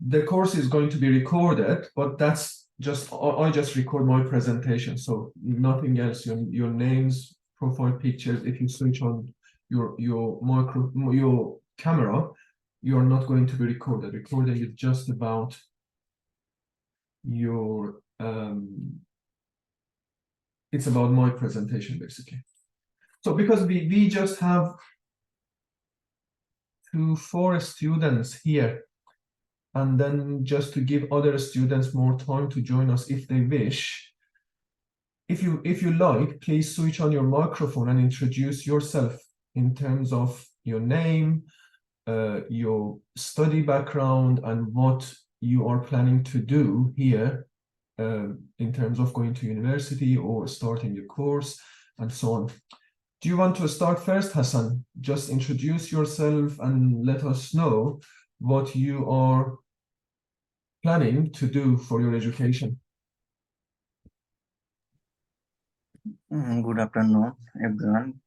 the course is going to be recorded, but that's just, I just record my presentation, so nothing else. Your names, profile pictures. If you switch on your camera, you are not going to be recorded. Recording is just about your it's about my presentation basically. So because we just have 4 students here, and then just to give other students more time to join us if they wish, if you like, please switch on your microphone and introduce yourself in terms of your name, your study background, and what you are planning to do here in terms of going to university or starting your course and so on. Do you want to start first, Hassan? Just introduce yourself and let us know what you are planning to do for your education. Good afternoon, everyone.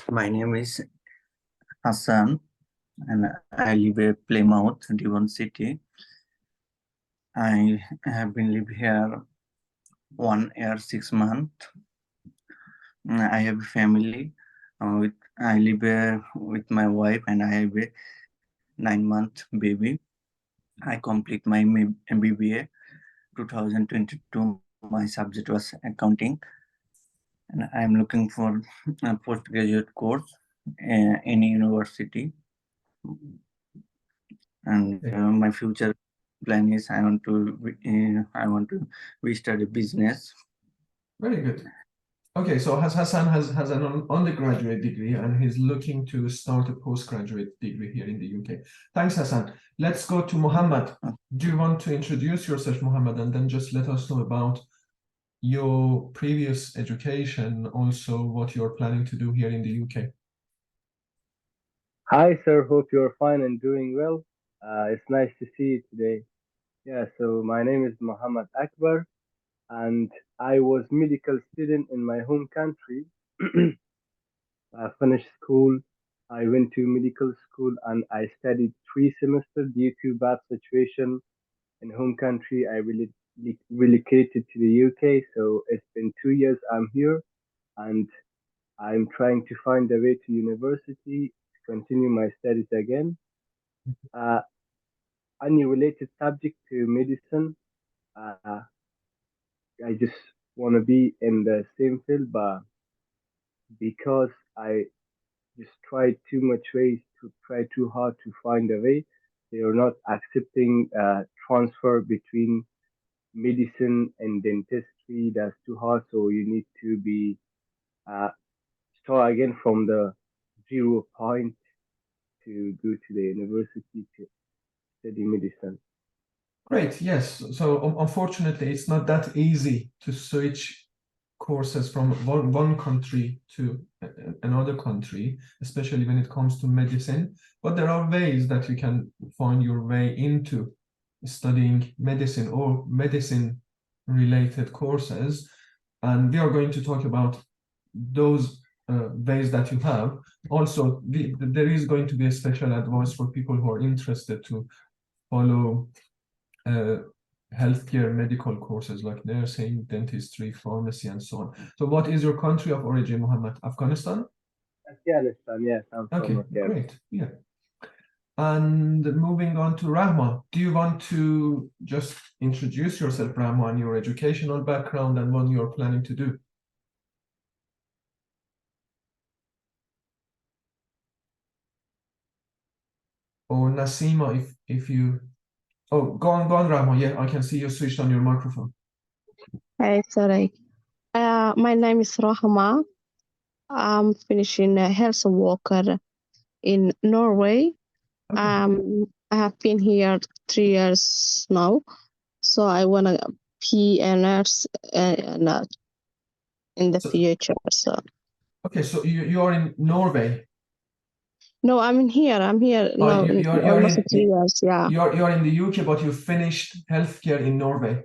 My name is Hassan, and I live at Plymouth, Devon City. I have been living here 1 year, 6 months. I have a family. I live here with my wife, and I have a 9-month baby. I complete my MBBA 2022. My subject was accounting, and I'm looking for a postgraduate course in university. And my future plan is I want to study business. Very good. Okay, so Hassan has an undergraduate degree and he's looking to start a postgraduate degree here in the UK. Thanks, Hassan. Let's go to Muhammad. Do you want to introduce yourself, Muhammad, and then just let us know about your previous education, also what you're planning to do here in the UK? Hi, sir. Hope you're fine and doing well. It's nice to see you today. Yeah, so my name is Muhammad Akbar, and I was medical student in my home country. I finished school. I went to medical school and I studied 3 semesters due to bad situation in home country. I really relocated to the UK, so it's been 2 years I'm here, and I'm trying to find a way to university to continue my studies again. Uh, any related subject to medicine, uh, I just want to be in the same field, but because I just tried too much ways to try too hard to find a way, they are not accepting transfer between medicine and dentistry. That's too hard, so you need to be uh, start again from the 0 point to go to the university to study medicine. Great, yes. So unfortunately, it's not that easy to switch courses from one country to another country, especially when it comes to medicine. But there are ways that you can find your way into studying medicine or medicine-related courses. And we are going to talk about those ways that you have. Also, there is going to be a special advice for people who are interested to follow healthcare medical courses like nursing, dentistry, pharmacy, and so on. So what is your country of origin, Muhammad? Afghanistan? Afghanistan, yes. I'm from Okay, Afghanistan. great. Yeah. And moving on to Rahma, do you want to just introduce yourself, Rahma, and your educational background and what you're planning to do? Or Nasima, if you... Oh, go on, Rahma. Yeah, I can see you switched on your microphone. Hey, sorry. My name is Rahma. I'm finishing a health worker in Norway. Okay. I have been here 3 years now, so I want to be a nurse in the future. So. Okay, so you are in Norway. No, I'm here. I'm here now. You're almost in, 3 years. Yeah. You're in the UK, but you finished healthcare in Norway.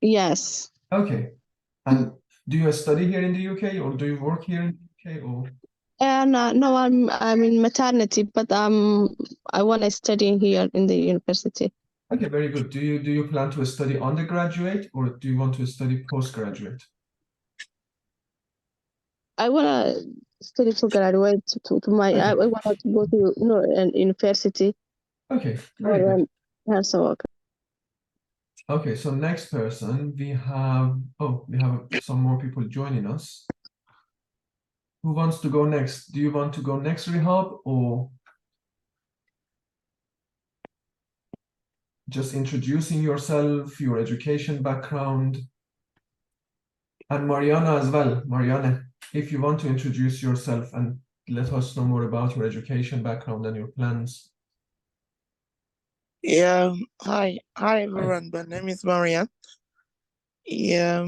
Yes. Okay. And do you study here in the UK or do you work here in the UK or? And no, I'm in maternity, but I want to study here in the university. Okay, very good. Do you plan to study undergraduate or do you want to study postgraduate? I wanna study to graduate to my. I Okay. want to go to an university Okay, very or good. so okay. Okay, so next person we have some more people joining us. Who wants to go next? Do you want to go next, Rihab, or just introducing yourself, your education background? And Mariana as well. Mariana, if you want to introduce yourself and let us know more about your education background and your plans. Yeah, hi everyone. My name is Marian. Yeah,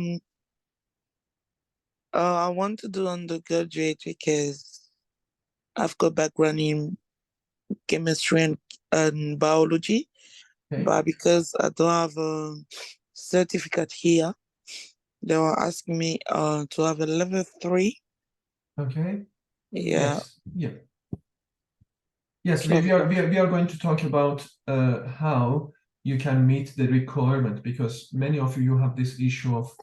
I want to do undergraduate because I've got background in chemistry and biology, Okay. but because I don't have a certificate here, they were asking me to have a level 3. Okay. Yeah. Yes. Yeah. Yes, we are going to talk about how you can meet the requirement, because many of you have this issue of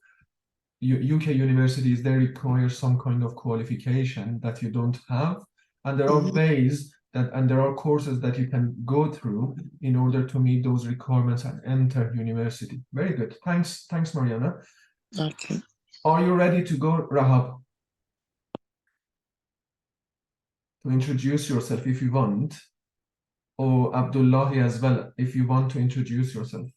UK universities, they require some kind of qualification that you don't have, and there are ways and there are courses that you can go through in order to meet those requirements and enter university. Very good. Thanks, Mariana. Okay. Are you ready to go, Rahab? To introduce yourself if you want, or Abdullahi as well, if you want to introduce yourself.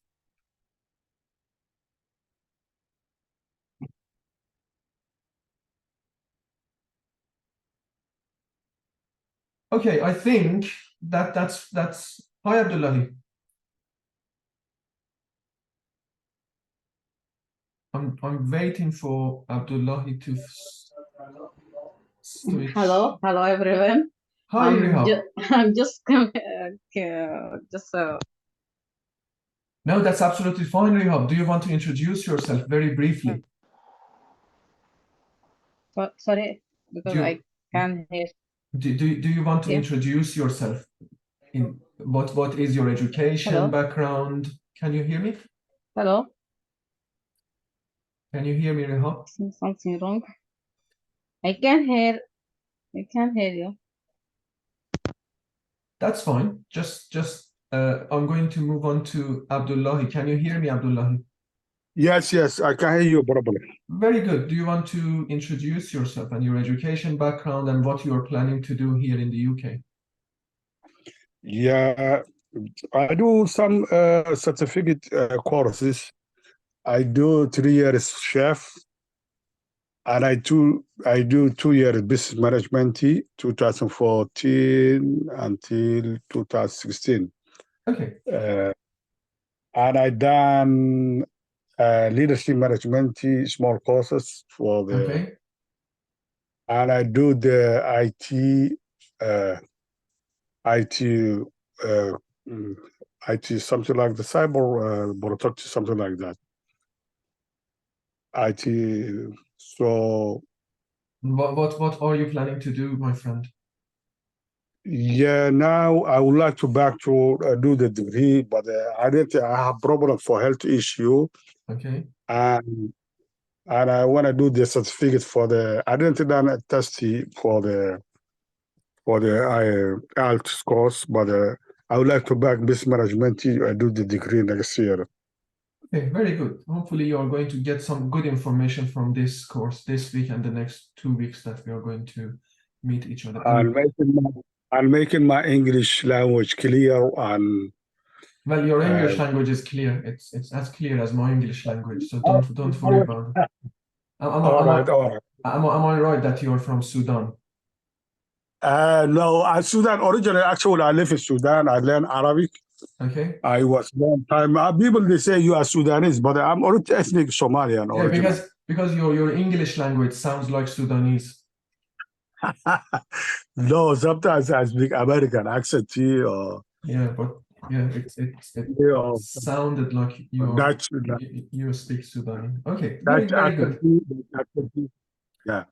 Okay, I think that's hi, Abdullahi. I'm waiting for Abdullahi to switch. Hello everyone. Hi, Rihab. I'm just No, that's absolutely fine, Rihab. Do you want to introduce yourself very briefly? sorry because I can't hear. Do you want to Yeah. introduce yourself? In what is your education Hello? background? Can you hear me? Hello. Can you hear me, Rihab? Something wrong. I can't hear you. That's fine. Just I'm going to move on to Abdullahi. Can you hear me, Abdullahi? Yes, I can hear you properly. Very good. Do you want to introduce yourself and your education background and what you are planning to do here in the UK? Yeah, I do some certificate courses. I do 3 years chef, and I do 2 years business management, 2014 until 2016. Okay. And I done leadership management, small courses for the. Okay. And I do the IT, something like the cyber protect, something like that. IT. So What are you planning to do, my friend? yeah, now I would like to back to do the degree, but I have problem for health issue. Okay. And I want to do the certificate for the. I didn't done a test for the IELTS course, but I would like to back business management. I do the degree next year. Okay, very good. Hopefully you are going to get some good information from this course this week and the next 2 weeks that we are going to meet each other. I'm making my English language clear and. Well, your English language is clear. It's as clear as my English language, so don't worry about it. All right. Am I right that you are from Sudan? No, Sudan originally. Actually, I live in Sudan. I learned Arabic. Okay. I was long time. People they say you are Sudanese, but I'm originally ethnic Somalian. Yeah, because your English language sounds like Sudanese. No, sometimes I speak American accent too. Or yeah, but yeah, it sounded like you speak Sudani. Okay, very good. Yeah.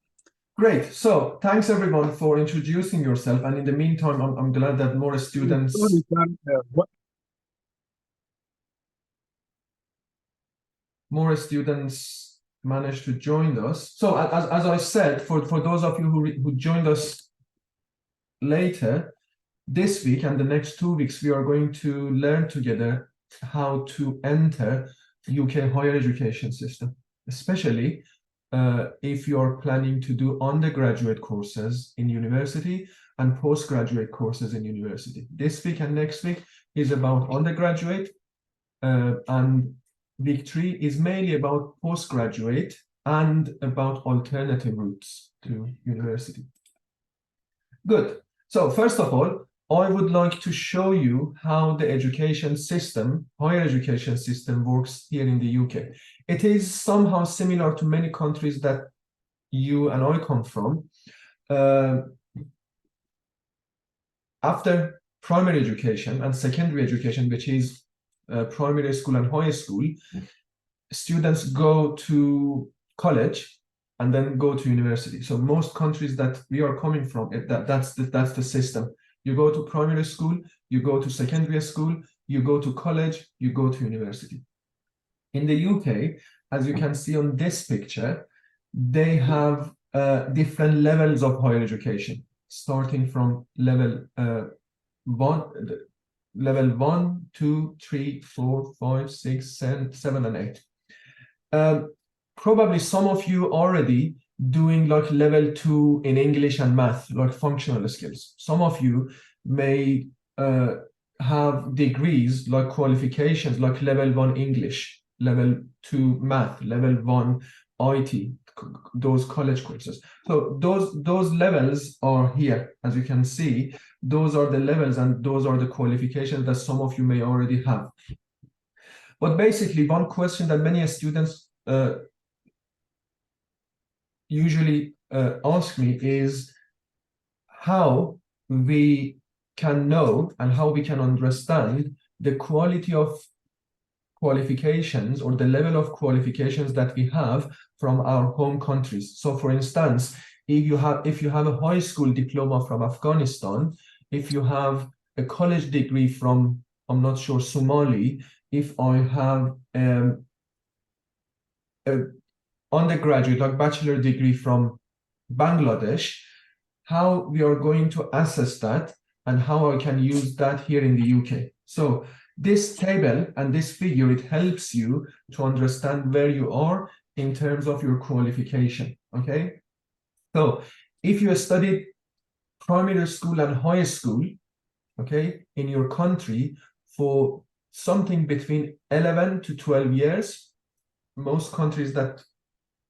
Great. So thanks everyone for introducing yourself. And in the meantime, I'm glad that more students. more students managed to join us. So as I said, for those of you who joined us later, this week and the next 2 weeks, we are going to learn together how to enter UK higher education system, especially if you're planning to do undergraduate courses in university and postgraduate courses in university. This week and next week is about undergraduate, and week 3 is mainly about postgraduate and about alternative routes to university. Good. So first of all, I would like to show you how the education system, higher education system, works here in the UK. It is somehow similar to many countries that you and I come from. After primary education and secondary education, which is primary school and high school, students go to college and then go to university. So most countries that we are coming from, that's the system. You go to primary school, you go to secondary school, you go to college, you go to university. In the UK, as you can see on this picture, they have different levels of higher education, starting from level 1, 2, 3, 4, 5, 6, 7, and 8. Probably some of you already doing like level 2 in English and math, like functional skills. Some of you may have degrees like qualifications, like level 1 English, level 2 math, level 1 IT, those college courses. So those levels are here, as you can see. Those are the levels and those are the qualifications that some of you may already have. But basically, one question that many students usually ask me is how we can know and how we can understand the quality of qualifications or the level of qualifications that we have from our home countries. So for instance, if you have a high school diploma from Afghanistan, if you have a college degree from, I'm not sure, Somali, if I have a undergraduate, like bachelor degree from Bangladesh, how we are going to assess that and how I can use that here in the UK. So this table and this figure, it helps you to understand where you are in terms of your qualification, okay? So if you studied primary school and high school, okay, in your country for something between 11 to 12 years, most countries that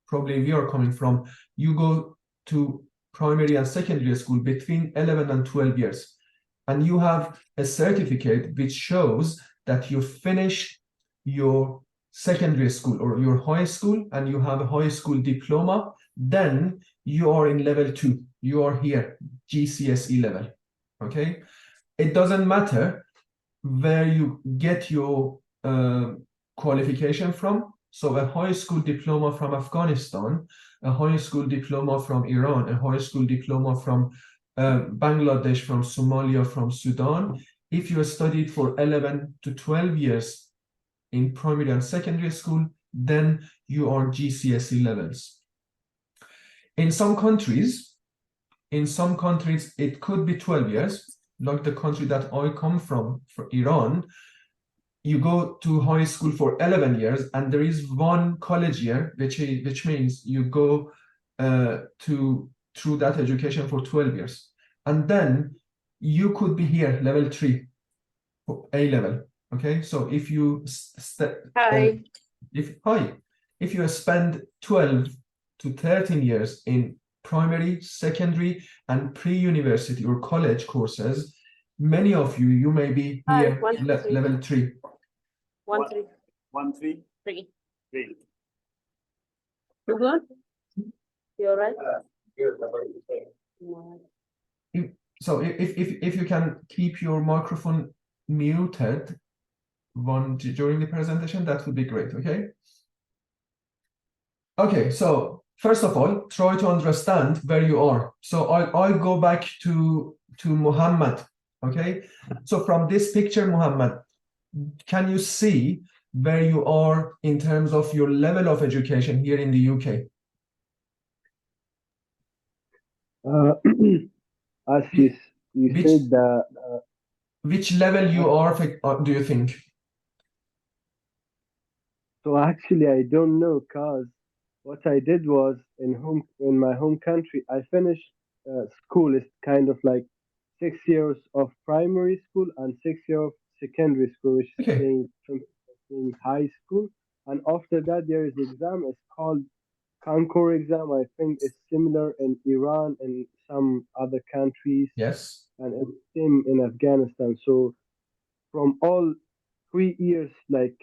probably we are coming from, you go to primary and secondary school between 11 and 12 years. And you have a certificate which shows that you finish your secondary school or your high school and you have a high school diploma, then you are in level 2. You are here, GCSE level, okay? It doesn't matter where you get your qualification from. So a high school diploma from Afghanistan, a high school diploma from Iran, a high school diploma from Bangladesh, from Somalia, from Sudan. If you studied for 11 to 12 years in primary and secondary school, then you are GCSE levels. In some countries, it could be 12 years, like the country that I come from, for Iran. You go to high school for 11 years, and there is one college year, which means you go through that education for 12 years. And then you could be here, level 3, A level, okay? So if you if you spend 12 to 13 years in primary, secondary, and pre-university or college courses, many of you may be here level 3. 1 3 1 3 3. 3. You good? You're right. So if you can keep your microphone muted during the presentation, that would be great. Okay. Okay. So first of all, try to understand where you are. So I'll go back to Muhammad. Okay. So from this picture, Muhammad, can you see where you are in terms of your level of education here in the UK? As you Which- said that Which level you are, do you think? so actually I don't know, cause what I did was in my home country I finished school. It's kind of like 6 years of primary school and 6 years of secondary school, which is Okay. saying high school. And after that there is exam. It's called Concours exam. I think it's similar in Iran and some other countries, Yes. and it's same in Afghanistan. So from all 3 years, like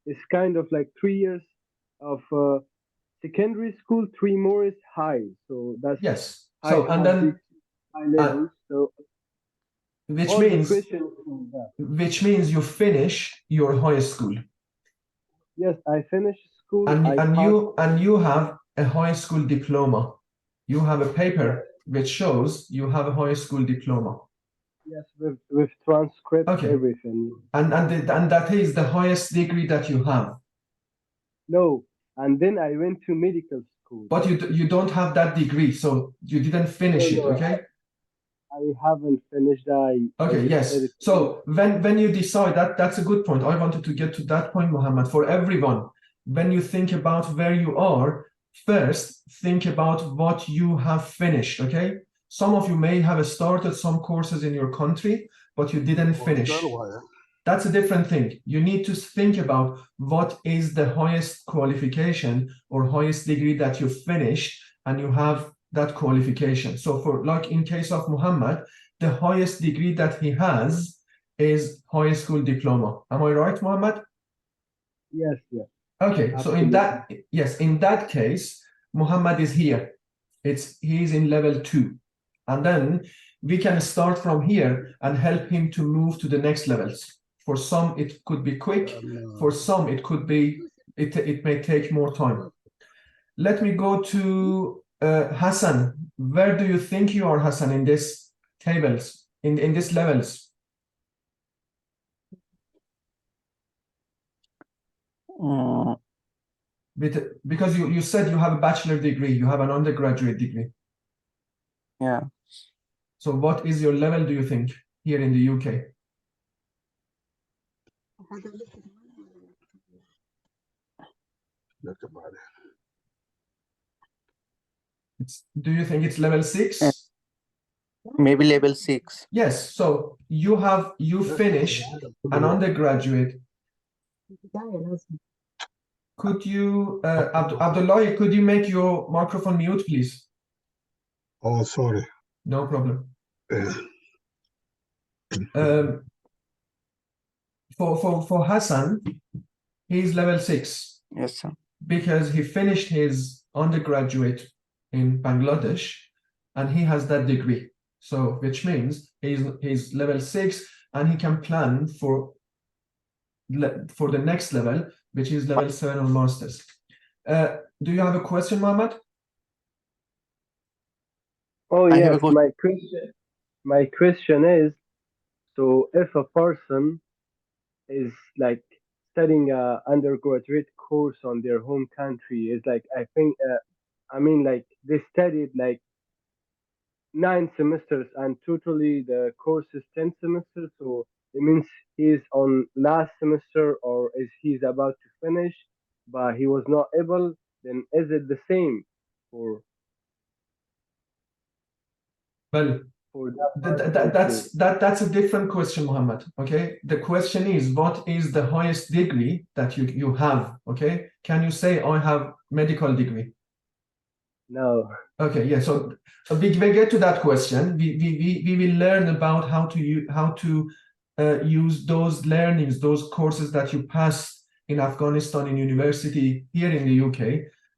it's kind of like 3 years of secondary school, 3 more is high. So that's Yes. high So, and then, subject, high levels. So which all the means, questions from that. which means you finish your high school, Yes, I finished school. and I you have a high school diploma. You have a paper which shows you have a high school diploma. yes, with transcript, Okay. everything. And that is the highest degree that you have. No, and then I went to medical school. But you don't have that degree, so you didn't finish it, No, okay? I haven't finished. I Okay, just yes. said it. So when you decide that's a good point. I wanted to get to that point, Muhammad. For everyone, when you think about where you are, first think about what you have finished, okay? Some of you may have started some courses in your country, but you didn't finish. That's a different thing. You need to think about what is the highest qualification or highest degree that you finished and you have that qualification. So for like in case of Muhammad, the highest degree that he has is high school diploma. Am I right, Muhammad? Yes, yes. Okay, so in that, yes, in that case, Muhammad is here. He's in level 2. And then we can start from here and help him to move to the next levels. For some, it could be quick. For some, it could be, it may take more time. Let me go to Hassan. Where do you think you are, Hassan, in this tables, in these levels? Because you said you have a bachelor degree, you have an undergraduate degree. Yeah. So what is your level, do you think, here in the UK? Do you think it's level 6? Maybe level 6. Yes, so you finished an undergraduate. Could you, Abdullah, could you make your microphone mute, please? Oh, sorry. No problem. For Hassan, he's level 6 Yes, sir. because he finished his undergraduate in Bangladesh and he has that degree. So which means he's level 6 and he can plan for the next level, which is level 7 on masters. Do you have a question, Mohammed? Oh I have a yes, question. my question is, so if a person is like studying a undergraduate course on their home country, is like I mean like they studied like 9 semesters and totally the course is 10 semesters, so it means he's on last semester or is he's about to finish but he was not able, then is it the same for Well, that that's a different question, Muhammad. Okay, the question is, what is the highest degree that you have? Okay, can you say I have medical degree? No. Okay, yeah. So we get to that question. We will learn about how to use those learnings, those courses that you pass in Afghanistan in university here in the UK.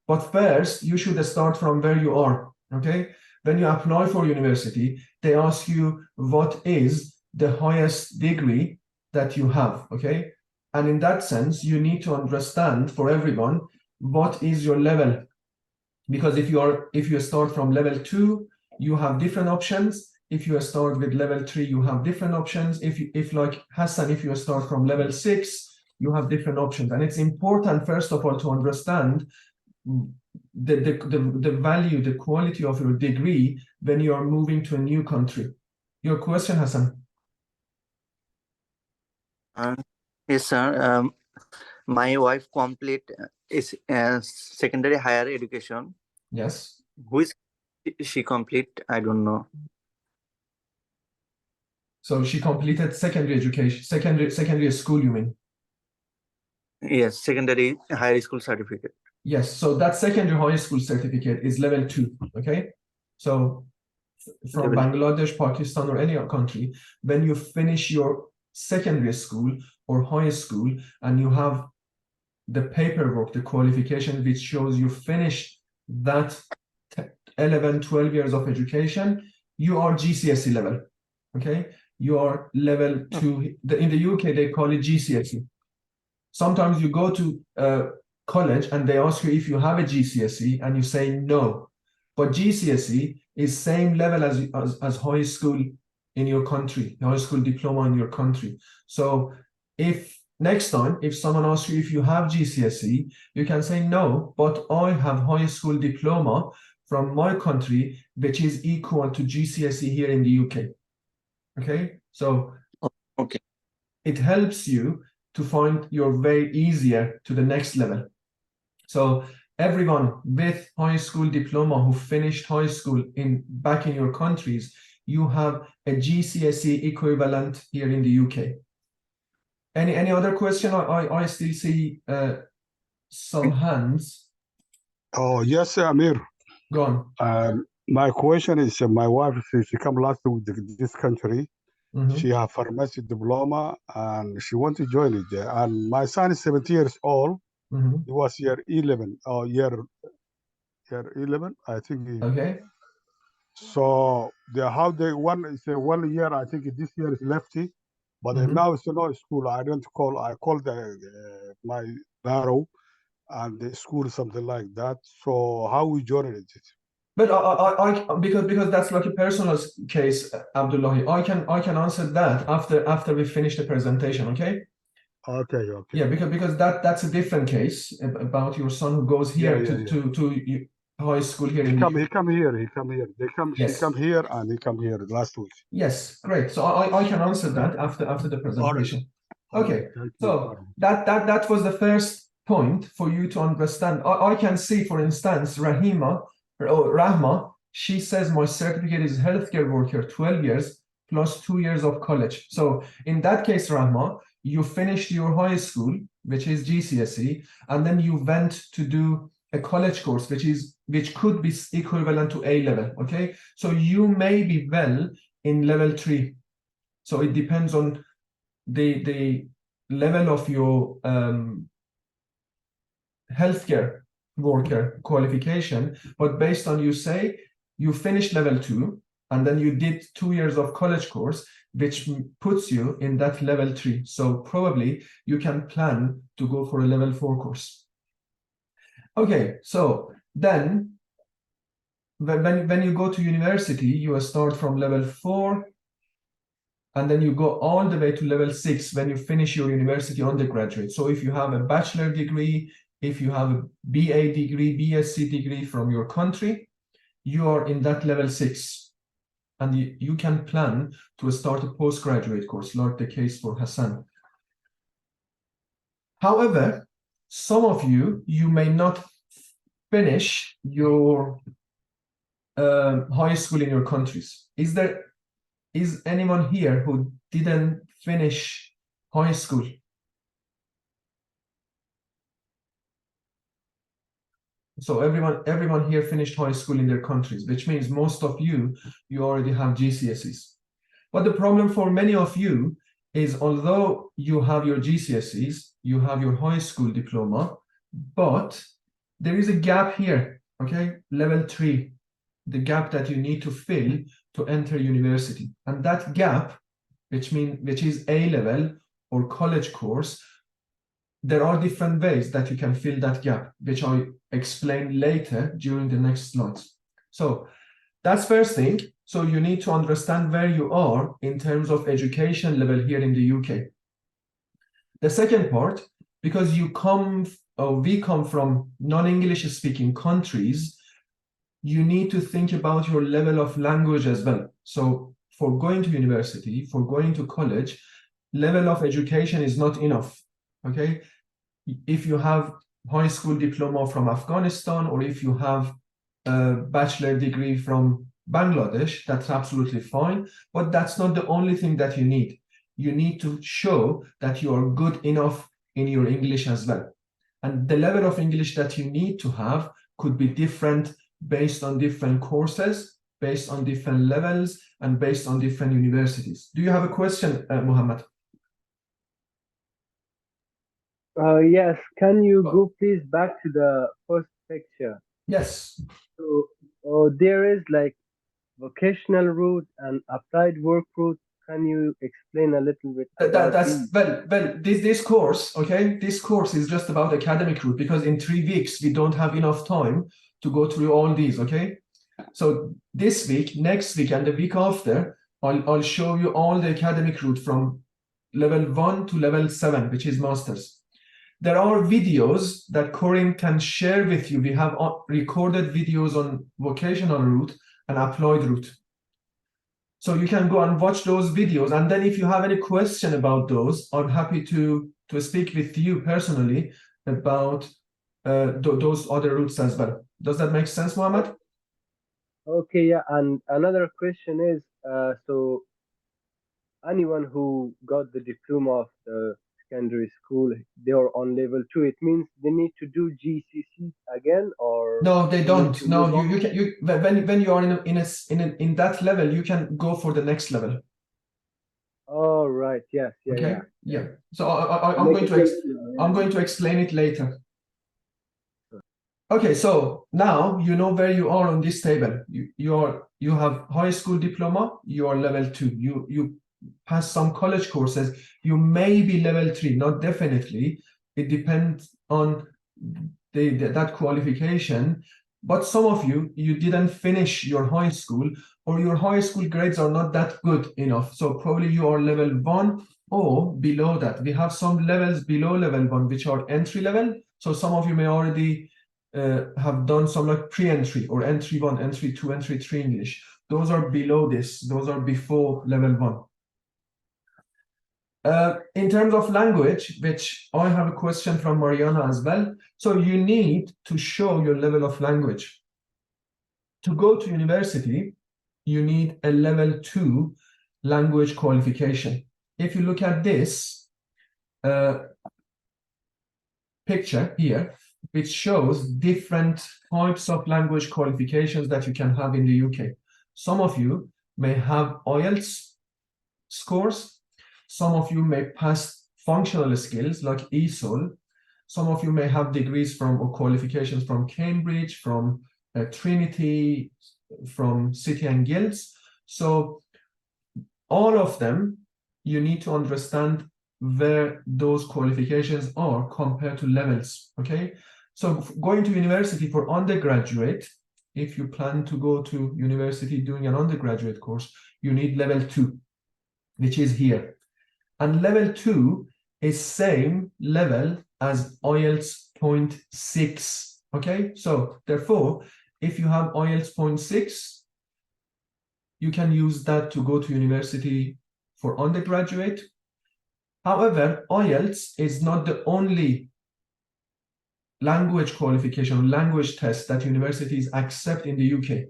But first, you should start from where you are. Okay. When you apply for university, they ask you what is the highest degree that you have, okay? And in that sense, you need to understand for everyone what is your level. Because if you start from level 2, you have different options. If you start with level 3, you have different options. If like Hassan, if you start from level 6, you have different options. And it's important, first of all, to understand the value, the quality of your degree when you are moving to a new country. Your question, Hassan? Yes, sir. My wife complete is secondary higher education. Yes. Who is she complete? I don't know. So she completed secondary education, secondary school, you mean? Yes, secondary higher school certificate. Yes, so that secondary high school certificate is level 2, okay? So from Level Bangladesh, Pakistan, or any other country, when you finish your secondary school or high school and you have the paperwork, the qualification which shows you finished that 11, 12 years of education, you are GCSE level, okay? You are level 2. In the UK, they call it GCSE. Sometimes you go to college and they ask you if you have a GCSE and you say no. But GCSE is same level as high school in your country, high school diploma in your country. So if next time, if someone asks you if you have GCSE, you can say no, but I have high school diploma from my country, which is equal to GCSE here in the UK. Okay, so okay. It helps you to find your way easier to the next level. So everyone with high school diploma who finished high school back in your countries, you have a GCSE equivalent here in the UK. Any other question? I still see some hands. Oh, yes, Amir. Go on. My question is, my wife, she come last week to this country. She have pharmacy diploma and she want to join it there. And my son is 17 years old. He was year 11 or year 11, I think. Okay. So how they one 1 year, I think this year is lefty, but now it's not school. I call my Daro and the school something like that. So how we join it? But I because that's like a personal case, Abdullahi. I can answer that after we finish the presentation. Okay. Okay. Yeah, because that's a different case about your son who goes here to high school here. He come here. Yes. She come here and he come here last week. Yes, great. So I can answer that after the presentation. Okay. So that was the first point for you to understand. I can see, for instance, Rahma, she says my certificate is healthcare worker, 12 years plus 2 years of college. So in that case, Rahma, you finished your high school, which is GCSE, and then you went to do a college course, which could be equivalent to A level. Okay, so you may be well in level 3. So it depends on the level of your healthcare worker qualification, but based on you say you finished level 2 and then you did 2 years of college course, which puts you in that level 3. So probably you can plan to go for a level 4 course. Okay, so then when you go to university, you start from level 4 and then you go all the way to level 6 when you finish your university undergraduate. So if you have a bachelor degree, if you have a BA degree, BSc degree from your country, you are in that level 6. And you can plan to start a postgraduate course, like the case for Hassan. However, some of you may not finish your high school in your countries. Is anyone here who didn't finish high school? So everyone here finished high school in their countries, which means most of you already have GCSEs. But the problem for many of you is, although you have your GCSEs, you have your high school diploma, but there is a gap here, okay? Level 3, the gap that you need to fill to enter university. And that gap, which is A level or college course, there are different ways that you can fill that gap, which I explain later during the next slides. So that's first thing. So you need to understand where you are in terms of education level here in the UK. The second part, because you come, or we come from non-English speaking countries, you need to think about your level of language as well. So for going to university, for going to college, level of education is not enough, okay? If you have high school diploma from Afghanistan, or if you have a bachelor degree from Bangladesh, that's absolutely fine, but that's not the only thing that you need. You need to show that you are good enough in your English as well. And the level of English that you need to have could be different based on different courses, based on different levels, and based on different universities. Do you have a question, Muhammad? Yes, can you go please back to the first picture? Yes. So there is like vocational route and applied work route. Can you explain a little bit about these? This course, okay, this course is just about academic route, because in 3 weeks we don't have enough time to go through all these, okay? So this week, next week, and the week after, I'll show you all the academic route from level 1 to level 7, which is masters. There are videos that Corinne can share with you. We have recorded videos on vocational route and applied route. So you can go and watch those videos, and then if you have any question about those, I'm happy to speak with you personally about those other routes as well. Does that make sense, Mohammed? Okay, yeah, and another question is, so anyone who got the diploma of the secondary school, they are on level 2. It means they need to do GCC again, or No, they need don't. to No, move you on? can when you are in that level, you can go for the next level. Oh, right. Yes. Yeah. Okay. Yeah. Yeah. So I'm Make going it to easier, I'm yeah. going to explain it later. Okay, so now you know where you are on this table. You have high school diploma, you are level 2. You pass some college courses, you may be level 3, not definitely. It depends on that qualification. But some of you didn't finish your high school, or your high school grades are not that good enough. So probably you are level 1 or below that. We have some levels below level 1, which are entry level. So some of you may already have done some like pre-entry or entry 1, entry 2, entry 3 English. Those are below this. Those are before level 1. In terms of language, which I have a question from Mariana as well. So you need to show your level of language. To go to university, you need a level 2 language qualification. If you look at this picture here, which shows different types of language qualifications that you can have in the UK. Some of you may have IELTS scores. Some of you may pass functional skills like ESOL. Some of you may have degrees from or qualifications from Cambridge, from Trinity, from City and Guilds. So all of them, you need to understand where those qualifications are compared to levels, okay? So going to university for undergraduate, if you plan to go to university doing an undergraduate course, you need level 2, which is here. And level 2 is same level as IELTS 0.6, okay? So therefore, if you have IELTS 0.6, you can use that to go to university for undergraduate. However, IELTS is not the only language qualification, language test that universities accept in the UK.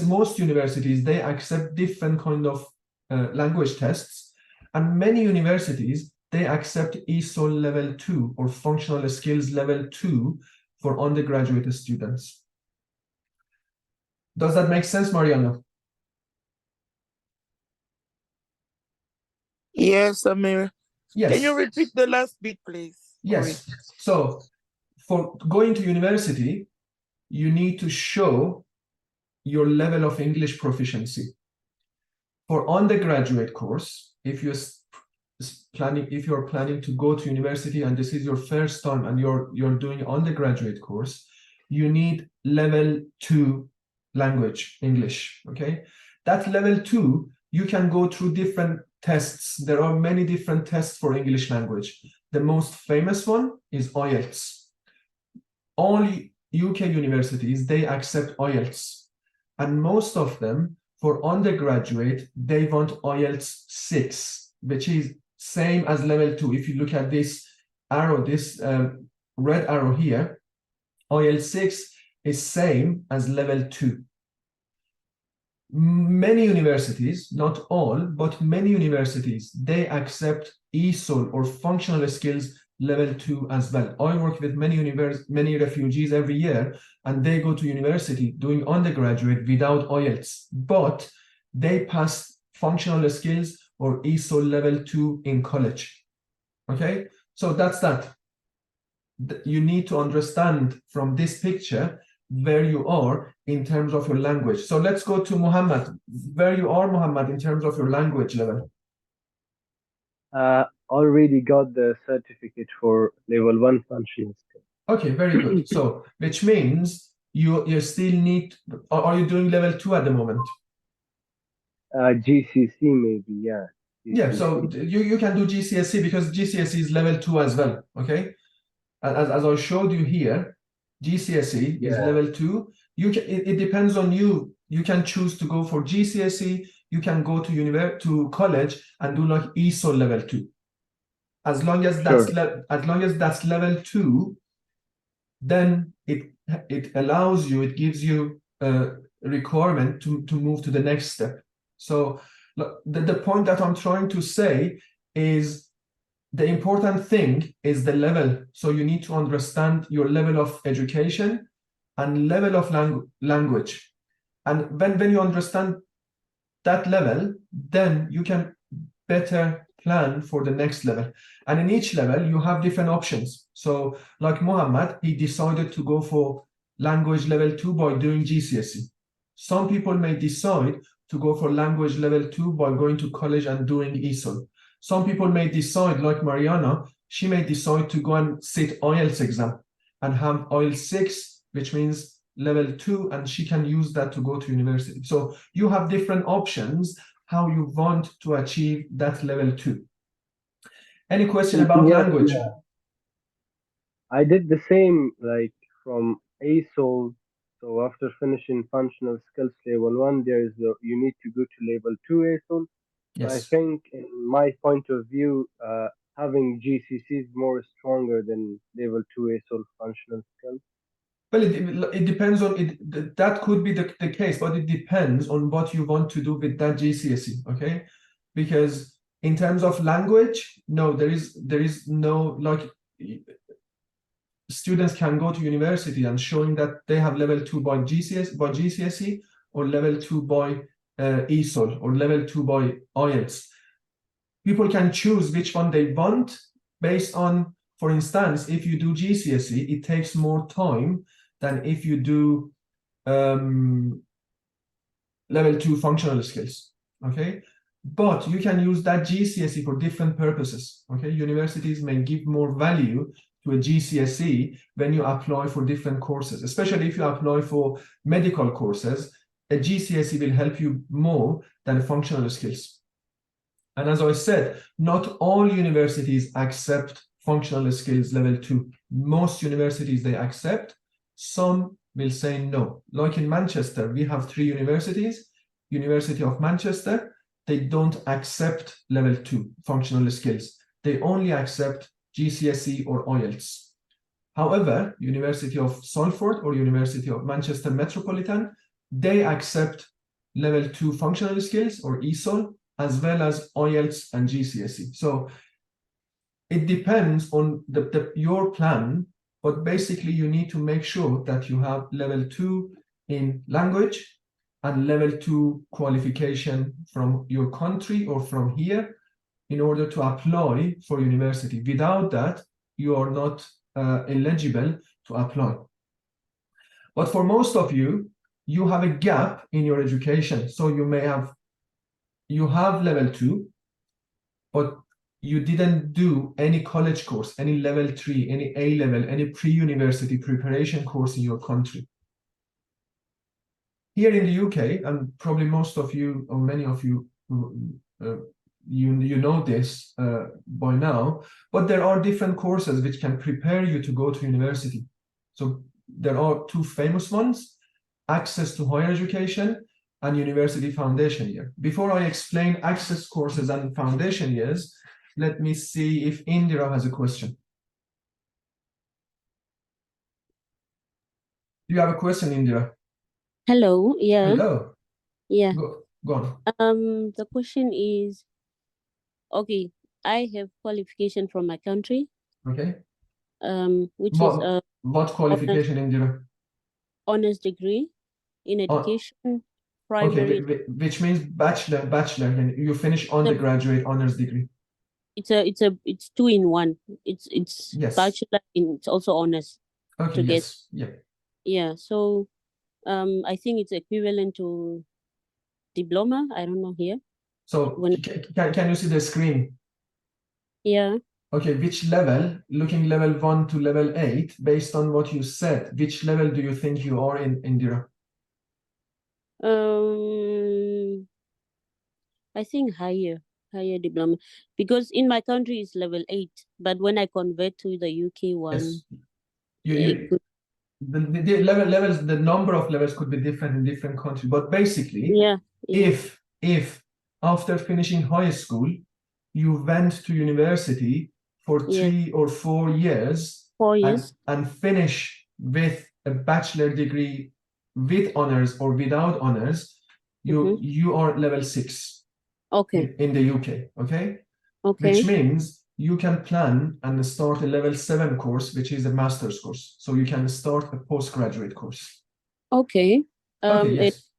Most universities, they accept different kind of language tests, and many universities, they accept ESOL level 2 or functional skills level 2 for undergraduate students. Does that make sense, Mariana? Yes, Amir. Yes. Can you repeat the last bit, please? Yes. So for going to university, you need to show your level of English proficiency. For undergraduate course, if you're planning to go to university and this is your first time and you're doing undergraduate course, you need level 2 language, English, okay? That level 2, you can go through different tests. There are many different tests for English language. The most famous one is IELTS. All UK universities, they accept IELTS. And most of them, for undergraduate, they want IELTS 6, which is same as level 2. If you look at this arrow, this red arrow here, IELTS 6 is same as level 2. Many universities, not all, but many universities, they accept ESOL or functional skills level 2 as well. I work with many refugees every year, and they go to university doing undergraduate without IELTS, but they pass functional skills or ESOL level 2 in college. Okay, so that's that. You need to understand from this picture where you are in terms of your language. So let's go to Muhammad. Where you are, Muhammad, in terms of your language level? Already got the certificate for level 1 functional skill. Okay, very good. So which means you still need, are you doing level 2 at the moment? GCC maybe, yeah. Yeah, so you can do GCSE because GCSE is level 2 as well. Okay, as I showed you here, GCSE is level 2. You can, it depends on you. You can choose to go for GCSE. You can go to college and do like ESOL level 2. As long as that's level 2, then it allows you, it gives you a requirement to move to the next step. So the point that I'm trying to say is the important thing is the level. So you need to understand your level of education and level of language. And when you understand that level, then you can better plan for the next level. And in each level, you have different options. So like Muhammad, he decided to go for language level 2 by doing GCSE. Some people may decide to go for language level 2 by going to college and doing ESOL. Some people may decide, like Mariana, she may decide to go and sit IELTS exam and have IELTS 6, which means level 2, and she can use that to go to university. So you have different options how you want to achieve that level 2. Any question about language? Yeah. I did the same, like from ESOL. So after finishing functional skills level 1, you need to go to level 2 ESOL. Yes. I think, in my point of view, having GCC is more stronger than level 2 ESOL functional skills. Well, it depends on it. That could be the case, but it depends on what you want to do with that GCSE. Okay, because in terms of language, no, there is no, like, students can go to university and showing that they have level 2 by GCSE or level 2 by ESOL or level 2 by IELTS. People can choose which one they want based on, for instance, if you do GCSE, it takes more time than if you do level 2 functional skills. Okay, but you can use that GCSE for different purposes. Okay, universities may give more value to a GCSE when you apply for different courses, especially if you apply for medical courses. A GCSE will help you more than functional skills. And as I said, not all universities accept functional skills level 2. Most universities, they accept. Some will say no. Like in Manchester, we have 3 universities. University of Manchester, they don't accept level 2 functional skills. They only accept GCSE or IELTS. However, University of Salford or University of Manchester Metropolitan, they accept level 2 functional skills or ESOL, as well as IELTS and GCSE. So it depends on your plan, but basically you need to make sure that you have level 2 in language and level 2 qualification from your country or from here in order to apply for university. Without that, you are not eligible to apply. But for most of you, you have a gap in your education. So you have level 2, but you didn't do any college course, any level 3, any A-level, any pre-university preparation course in your country. Here in the UK, and probably most of you or many of you you know this by now, but there are different courses which can prepare you to go to university. So there are two famous ones: Access to Higher Education and University Foundation Year. Before I explain access courses and foundation years, let me see if Indira has a question. Do you have a question, Indira? Hello, yeah, Hello. yeah. Go on. The question is, okay, I have qualification from my country, Okay. which is What a qualification, Indira? honors degree in education, Okay, primary. which means bachelor, and you finish undergraduate honors degree. It's 2 in 1. It's Yes. bachelor and it's also honors. Okay, to yes. Yeah. Yeah, so I think it's equivalent to diploma. I don't know here. So can you see the screen? Yeah. Okay, which level, looking level 1 to level 8, based on what you said, which level do you think you are in, Indira? I think higher diploma, because in my country it's level 8, but when I convert to the UK one, Yes. The levels, the number of levels could be different in different countries, but basically, yeah. if after finishing high school, you went to university for 3 or 4 years, 4 years, and finish with a bachelor degree with honors or without honors, you are level 6 okay, in the UK, okay? okay, Which means you can plan and start a level 7 course, which is a master's course. So you can start a postgraduate course. okay. Okay, yes. It's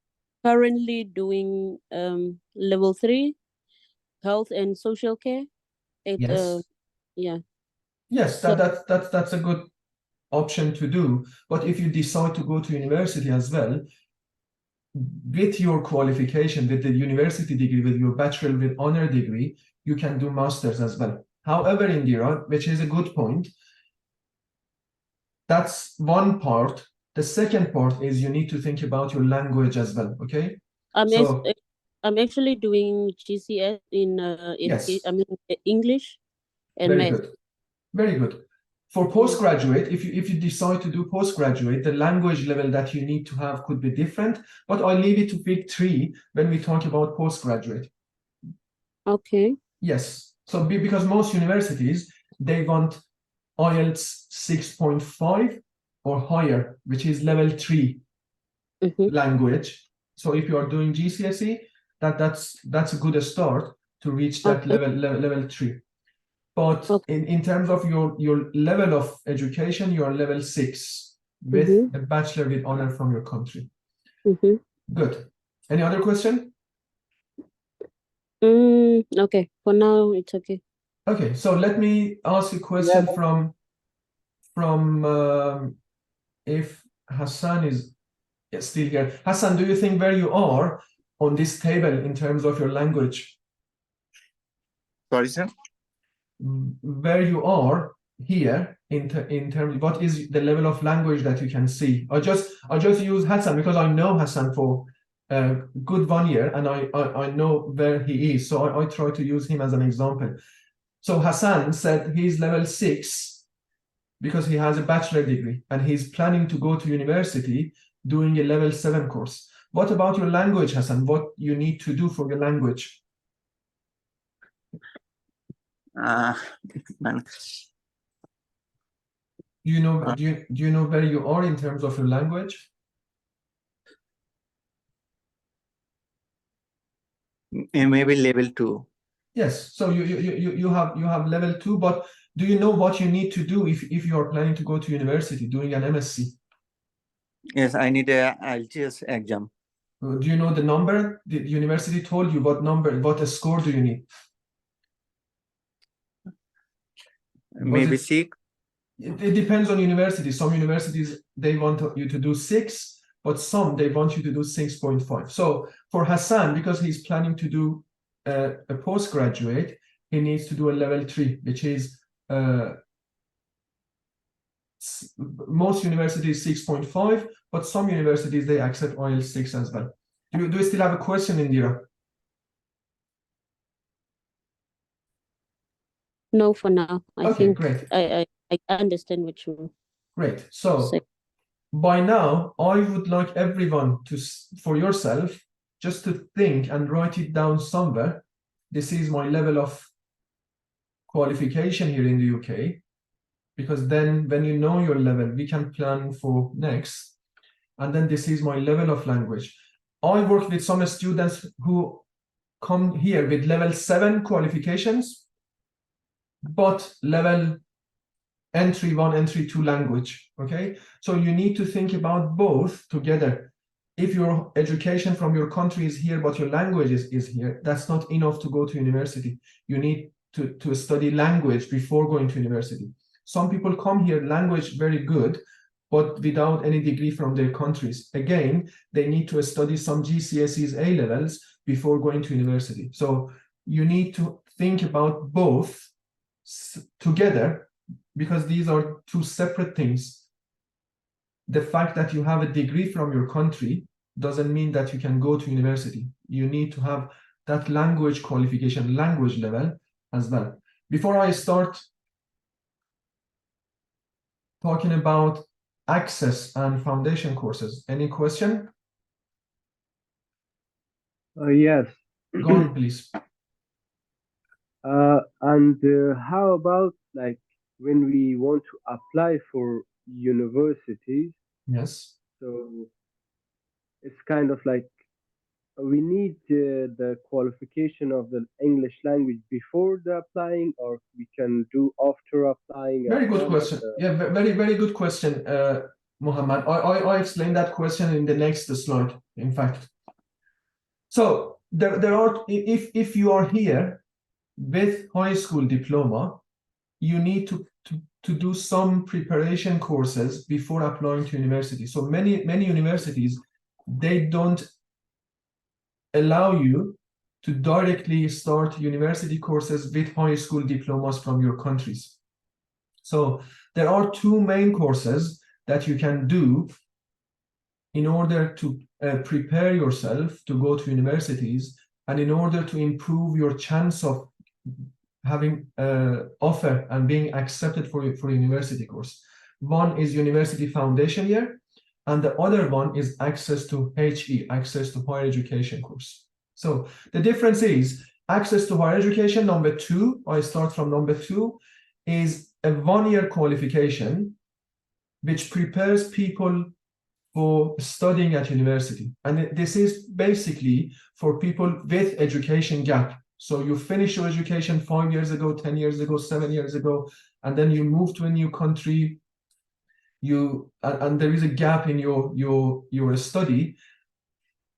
currently doing level 3 health and social care. Yes. Yeah. Yes, So- that's a good option to do. But if you decide to go to university as well, with your qualification, with the university degree, with your bachelor with honor degree, you can do masters as well. However, Indira, which is a good point, that's one part. The second part is you need to think about your language as well, okay? I'm actually doing GCS in Yes. English and Very math. good. Very good. For postgraduate, if you decide to do postgraduate, the language level that you need to have could be different, but I'll leave it to pick 3 when we talk about postgraduate. Okay. Yes. So because most universities, they want IELTS 6.5 or higher, which is level 3 language. So if you are doing GCSE, that's a good start to reach that level 3. But in terms of your level of education, you are level 6 with a bachelor with honor from your country. Good. Any other question? Okay. For now, it's okay. Okay, so let me ask a question from if Hassan is still here. Hassan, do you think where you are on this table in terms of your language? Sorry, sir. Where you are here in terms, what is the level of language that you can see? I just use Hassan because I know Hassan for a good 1 year and I know where he is, so I try to use him as an example. So Hassan said he's level 6 because he has a bachelor degree and he's planning to go to university doing a level 7 course. What about your language, Hassan? What you need to do for your language? Man. Do you know where you are in terms of your language? Maybe level 2. Yes. So you have level 2, but do you know what you need to do if you are planning to go to university doing an MSc? Yes, I need a IELTS exam. Do you know the number? The university told you what number, what a score do you need? Maybe 6. It depends on university. Some universities, they want you to do 6, but some, they want you to do 6.5. So for Hassan, because he's planning to do a postgraduate, he needs to do a level 3, which is most universities 6.5, but some universities, they accept IELTS 6 as well. Do you still have a question, Indira? No, for now. I Okay, think great. I understand what you Great. So say. by now, I would like everyone to, for yourself, just to think and write it down somewhere. This is my level of qualification here in the UK, because then when you know your level, we can plan for next. And then this is my level of language. I work with some students who come here with level 7 qualifications, but level entry 1, entry 2 language, okay? So you need to think about both together. If your education from your country is here, but your language is here, that's not enough to go to university. You need to study language before going to university. Some people come here, language very good, but without any degree from their countries. Again, they need to study some GCSEs, A-levels before going to university. So you need to think about both together, because these are two separate things. The fact that you have a degree from your country doesn't mean that you can go to university. You need to have that language qualification, language level as well. Before I start talking about access and foundation courses, any question? Yes. Go on, please. How about like when we want to apply for universities? Yes. So it's kind of like we need the qualification of the English language before the applying, or we can do after applying. Very good as well, question. Yeah, very good question, Muhammad. I explained that question in the next slide, in fact. So there are, if you are here with high school diploma, you need to do some preparation courses before applying to university. So many universities, they don't allow you to directly start university courses with high school diplomas from your countries. So there are two main courses that you can do in order to prepare yourself to go to universities, and in order to improve your chance of having offer and being accepted for university course. One is university foundation year, and the other one is access to HE, access to higher education course. So the difference is access to higher education, number 2, I start from number 2, is a 1-year qualification which prepares people for studying at university. And this is basically for people with education gap. So you finish your education 5 years ago, 10 years ago, 7 years ago, and then you move to a new country, and there is a gap in your study.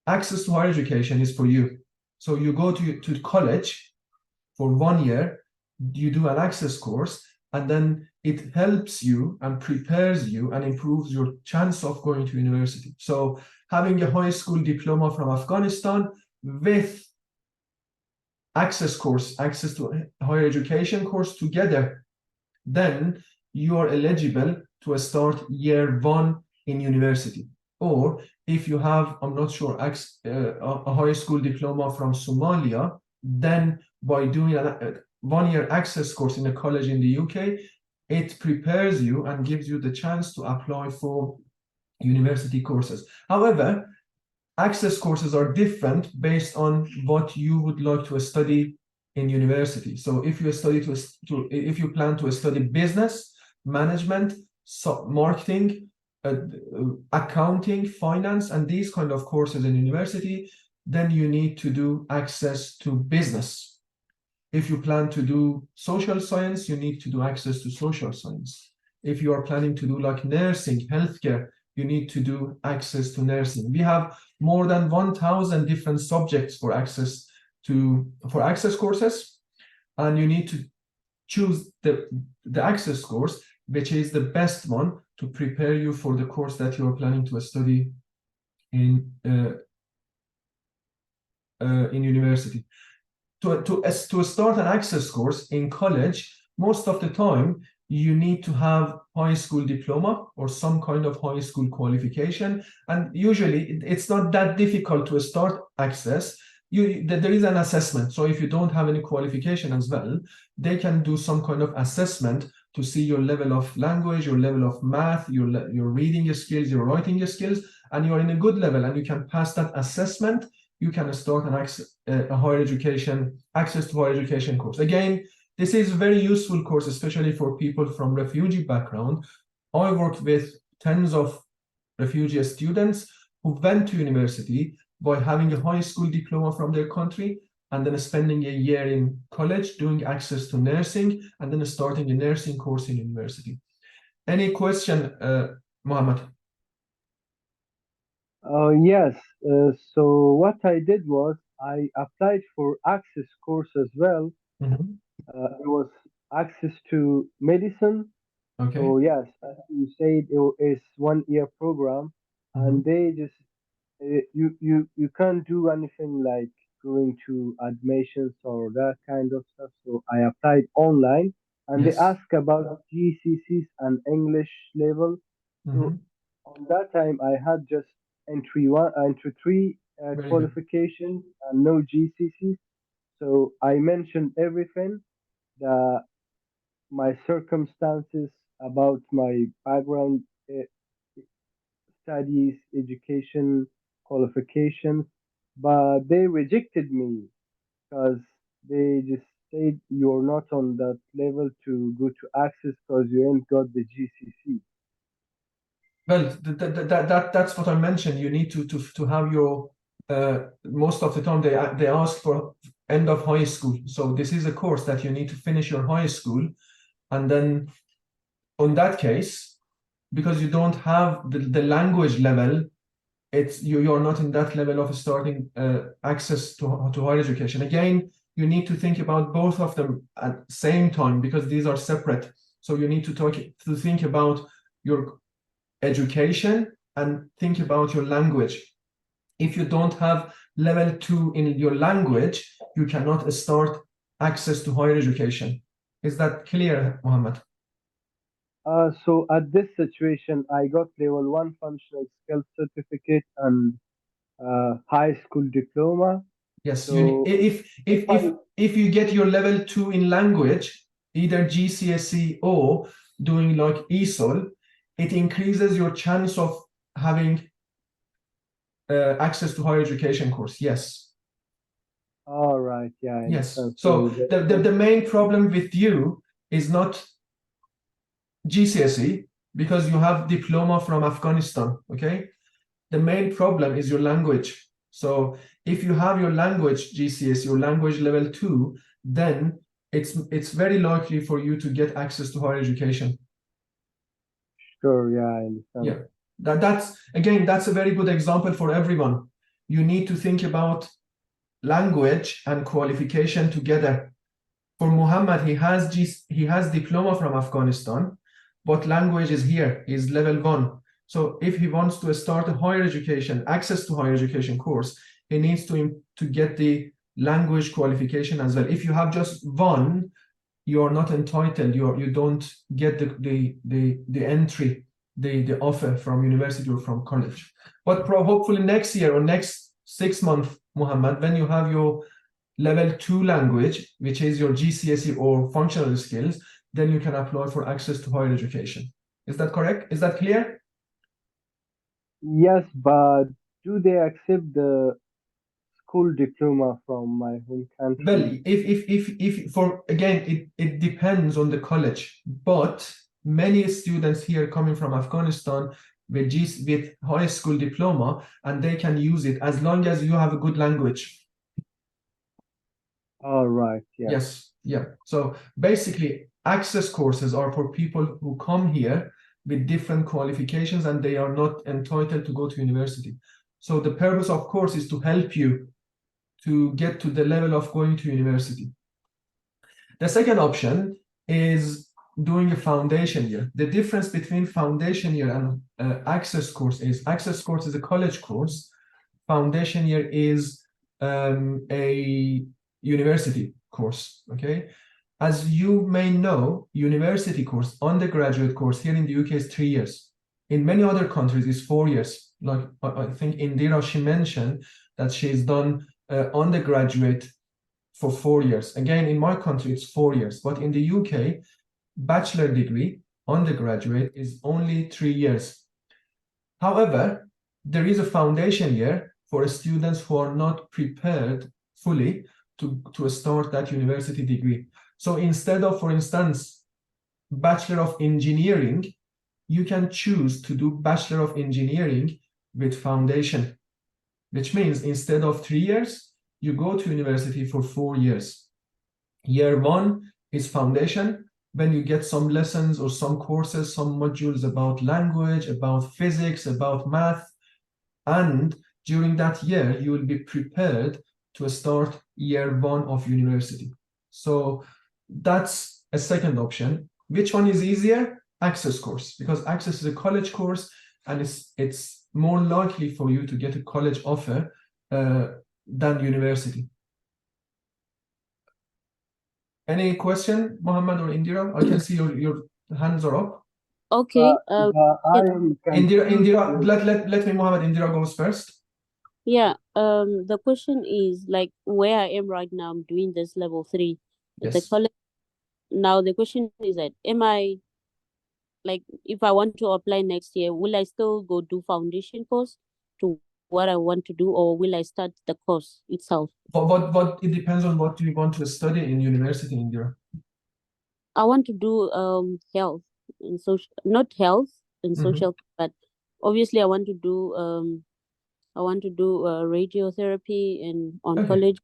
Access to higher education is for you. So you go to college for 1 year, you do an access course, and then it helps you and prepares you and improves your chance of going to university. So having a high school diploma from Afghanistan with access course, access to higher education course together, then you are eligible to start year 1 in university. Or if you have, I'm not sure, a high school diploma from Somalia, then by doing a 1-year access course in a college in the UK, it prepares you and gives you the chance to apply for university courses. However, access courses are different based on what you would like to study in university. So if you if you plan to study business, management, marketing, accounting, finance, and these kind of courses in university, then you need to do access to business. If you plan to do social science, you need to do access to social science. If you are planning to do like nursing, healthcare, you need to do access to nursing. We have more than 1,000 different subjects for access courses, and you need to choose the access course, which is the best one to prepare you for the course that you are planning to study in university. To start an access course in college, most of the time you need to have high school diploma or some kind of high school qualification, and usually it's not that difficult to start access. there is an assessment. So if you don't have any qualification as well, they can do some kind of assessment to see your level of language, your level of math, your reading skills, your writing skills, and you're in a good level and you can pass that assessment, you can start an access to higher education course. Again, this is a very useful course, especially for people from refugee background. I worked with tens of refugee students who went to university by having a high school diploma from their country and then spending a year in college doing access to nursing and then starting a nursing course in university. Any question, Mohammed? Yes. So what I did was I applied for access course as well. Mm-hmm. It was access to medicine. Okay. So yes, as you said, it is 1 year program, and they just you can't do anything like going to admissions or that kind of stuff. So I applied online, and Yes. they ask about GCSEs and English level. So on that time, I had just entry 3 Very good. qualifications and no GCSEs. So I mentioned everything, my circumstances, about my background, studies, education, qualifications, but they rejected me because they just said you're not on that level to go to access because you ain't got the GCC. Well, that's what I mentioned. You need to have your most of the time they ask for end of high school. So this is a course that you need to finish your high school, and then on that case, because you don't have the language level, it's you're not in that level of starting access to higher education. Again, you need to think about both of them at the same time because these are separate. So you need to think about your education and think about your language. If you don't have level 2 in your language, you cannot start access to higher education. Is that clear, Mohammed? So at this situation, I got level 1 functional skills certificate and high school diploma. Yes. So If you get your level 2 in language, either GCSE or doing like ESOL, it increases your chance of having access to higher education course. Yes. All right. Yeah. I Yes. understand. So the main problem with you is not GCSE because you have diploma from Afghanistan. Okay. The main problem is your language. So if you have your language GCSE, your language level 2, then it's very likely for you to get access to higher education. Sure. Yeah. I understand. Yeah. That's a very good example for everyone. You need to think about language and qualification together. For Muhammad, he has diploma from Afghanistan, but language is here, is level 1. So if he wants to start a higher education, access to higher education course, he needs to get the language qualification as well. If you have just 1, you are not entitled. You don't get the entry, the offer from university or from college. But hopefully next year or next 6 months, Muhammad, when you have your level 2 language, which is your GCSE or functional skills, then you can apply for access to higher education. Is that correct? Is that clear? Yes, but do they accept the school diploma from my home country? Well, if for again, it depends on the college, but many students here coming from Afghanistan with high school diploma, and they can use it as long as you have a good language. All right. Yeah. Yes. Yeah. So basically, access courses are for people who come here with different qualifications and they are not entitled to go to university. So the purpose of course is to help you to get to the level of going to university. The second option is doing a foundation year. The difference between foundation year and access course is a college course. Foundation year is a university course. Okay. As you may know, university course, undergraduate course here in the UK is 3 years. In many other countries, it's 4 years. Like I think Indira, she mentioned that she's done undergraduate for 4 years. Again, in my country, it's 4 years, but in the UK, bachelor degree, undergraduate, is only 3 years. However, there is a foundation year for students who are not prepared fully to start that university degree. So instead of, for instance, Bachelor of Engineering, you can choose to do Bachelor of Engineering with foundation, which means instead of 3 years, you go to university for 4 years. Year 1 is foundation, when you get some lessons or some courses, some modules about language, about physics, about math, and during that year, you will be prepared to start year 1 of university. So that's a second option. Which one is easier? Access course, because Access is a college course and it's more likely for you to get a college offer than university. Any question, Mohammed or Indira? I can see your hands are up. Okay. Indira, let me, Mohammed. Indira goes first. Yeah. The question is like where I am right now. I'm doing this level 3 at the Yes. college. Now the question is that like if I want to apply next year, will I still go do foundation course to what I want to do, or will I start the course itself? But it depends on what you want to study in university, Indira. I want to do health and social, not health and social, but obviously I want to do radiotherapy and oncology.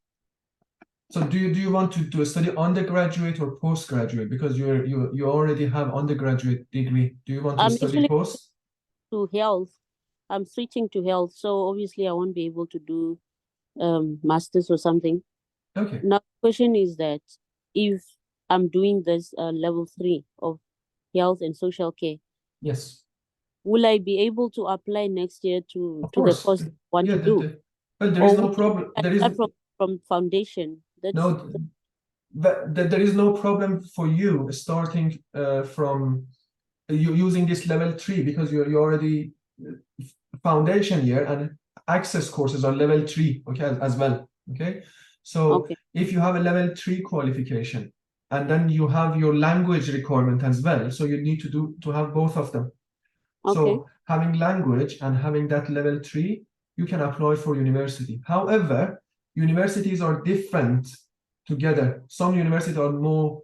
So do you want to study undergraduate or postgraduate? Because you already have undergraduate degree. Do you want to study post? To health. I'm switching to health, so obviously I won't be able to do masters or something. Okay. Now the question is that if I'm doing this level 3 of health and social care, yes, will I be able to apply next year to the course I want to do? Well, there is no problem. There is from foundation. no, but there is no problem for you starting from you using this level 3 because you already foundation year, and access courses are level 3, okay, as well. Okay, so if you have a level 3 qualification and then you have your language requirement as well, so you need to have both of them. So having language and having that level 3, you can apply for university. However, universities are different together. Some universities are more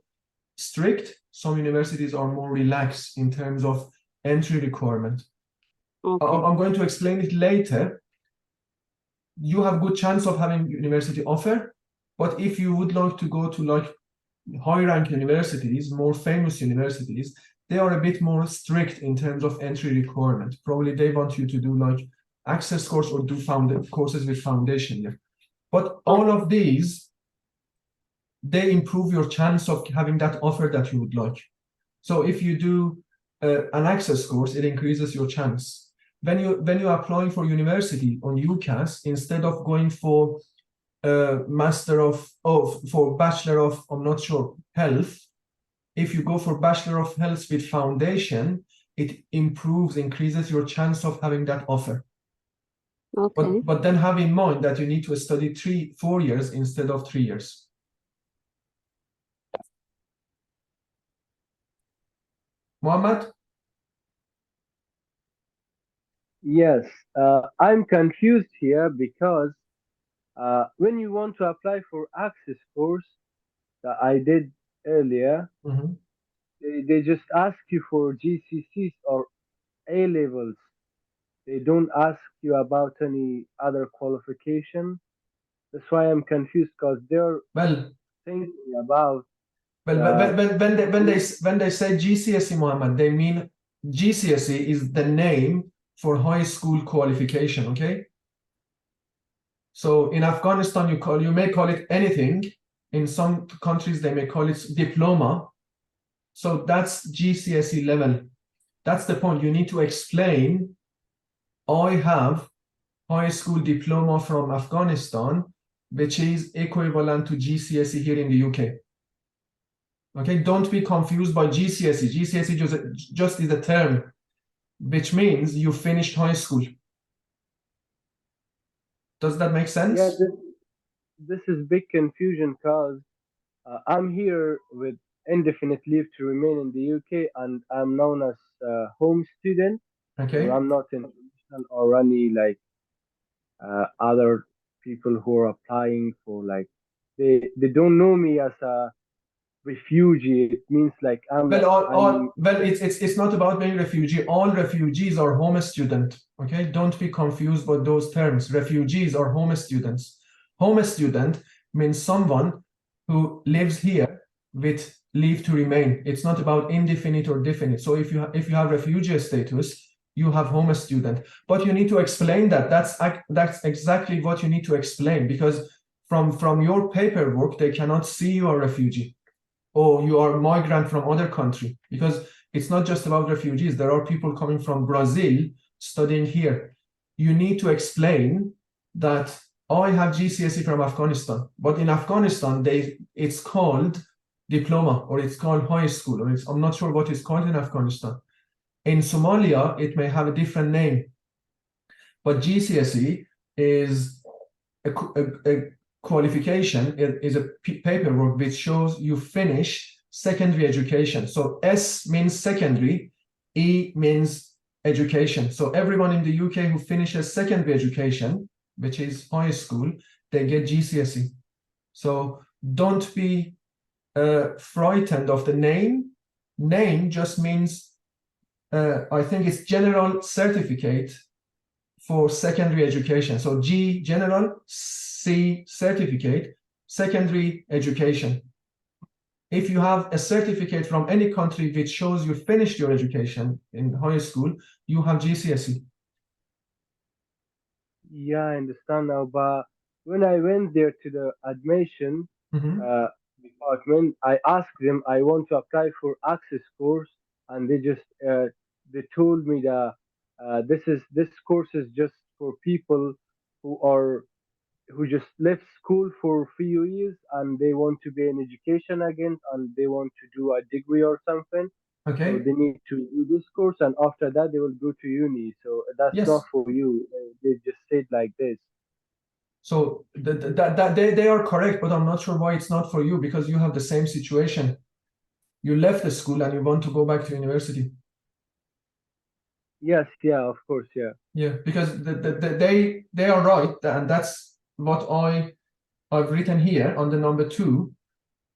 strict, some universities are more relaxed in terms of entry requirement. I'm going to explain it later. You have good chance of having university offer, but if you would like to go to like high rank universities, more famous universities, they are a bit more strict in terms of entry requirement. Probably they want you to do like access course or do courses with foundation year. But all of these, they improve your chance of having that offer that you would like. So if you do an access course, it increases your chance. When you're applying for university on UCAS, instead of going for for Bachelor of, I'm not sure, health, if you go for Bachelor of Health with foundation, it increases your chance of having that offer. But then have in mind that you need to study 4 years instead of 3 years. Mohammed? Yes, I'm confused here because when you want to apply for access course that I did earlier, they just ask you for GCSEs or A levels. They don't ask you about any other qualification. That's why I'm confused, because they're thinking about. When they say GCSE, Mohammed, they mean GCSE is the name for high school qualification. Okay. So in Afghanistan, you may call it anything. In some countries, they may call it diploma. So that's GCSE level. That's the point. You need to explain, I have high school diploma from Afghanistan, which is equivalent to GCSE here in the UK. Okay, don't be confused by GCSE. GCSE just is a term, which means you finished high school. Does that make sense? Yeah, this is big confusion because I'm here with indefinite leave to remain in the UK, and I'm known as home student. Okay. I'm not international or any like other people who are applying for like they don't know me as a refugee. It means like I'm Well, I'm well, it's not about being refugee. All refugees are home student. Okay, don't be confused by those terms. Refugees are home students. Home student means someone who lives here with leave to remain. It's not about indefinite or definite. So if you have refugee status, you have home student. But you need to explain that. That's exactly what you need to explain, because from your paperwork they cannot see you are refugee, or you are a migrant from other country, because it's not just about refugees. There are people coming from Brazil studying here. You need to explain that I have GCSE from Afghanistan, but in Afghanistan it's called diploma, or it's called high school, or I'm not sure what it's called in Afghanistan. In Somalia, it may have a different name, but GCSE is a qualification. It is a paperwork which shows you finish secondary education. So S means secondary, E means education. So everyone in the UK who finishes secondary education, which is high school, they get GCSE. So don't be frightened of the name. Name just means, I think it's general certificate for secondary education. So G, general, C, certificate, secondary education. If you have a certificate from any country which shows you finished your education in high school, you have GCSE. yeah, I understand now. But when I went there to the admission department, I asked them I want to apply for access course, and they told me that this course is just for people who just left school for a few years and they want to be in education again and they want to do a degree or something. Okay. So they need to do this course, and after that they will go to uni. So that's Yes. not for you. They just said like this. So they are correct, but I'm not sure why it's not for you, because you have the same situation. You left the school and you want to go back to university. Yes, yeah, of course, yeah. Yeah, because they are right, and that's what I've written here on the number 2.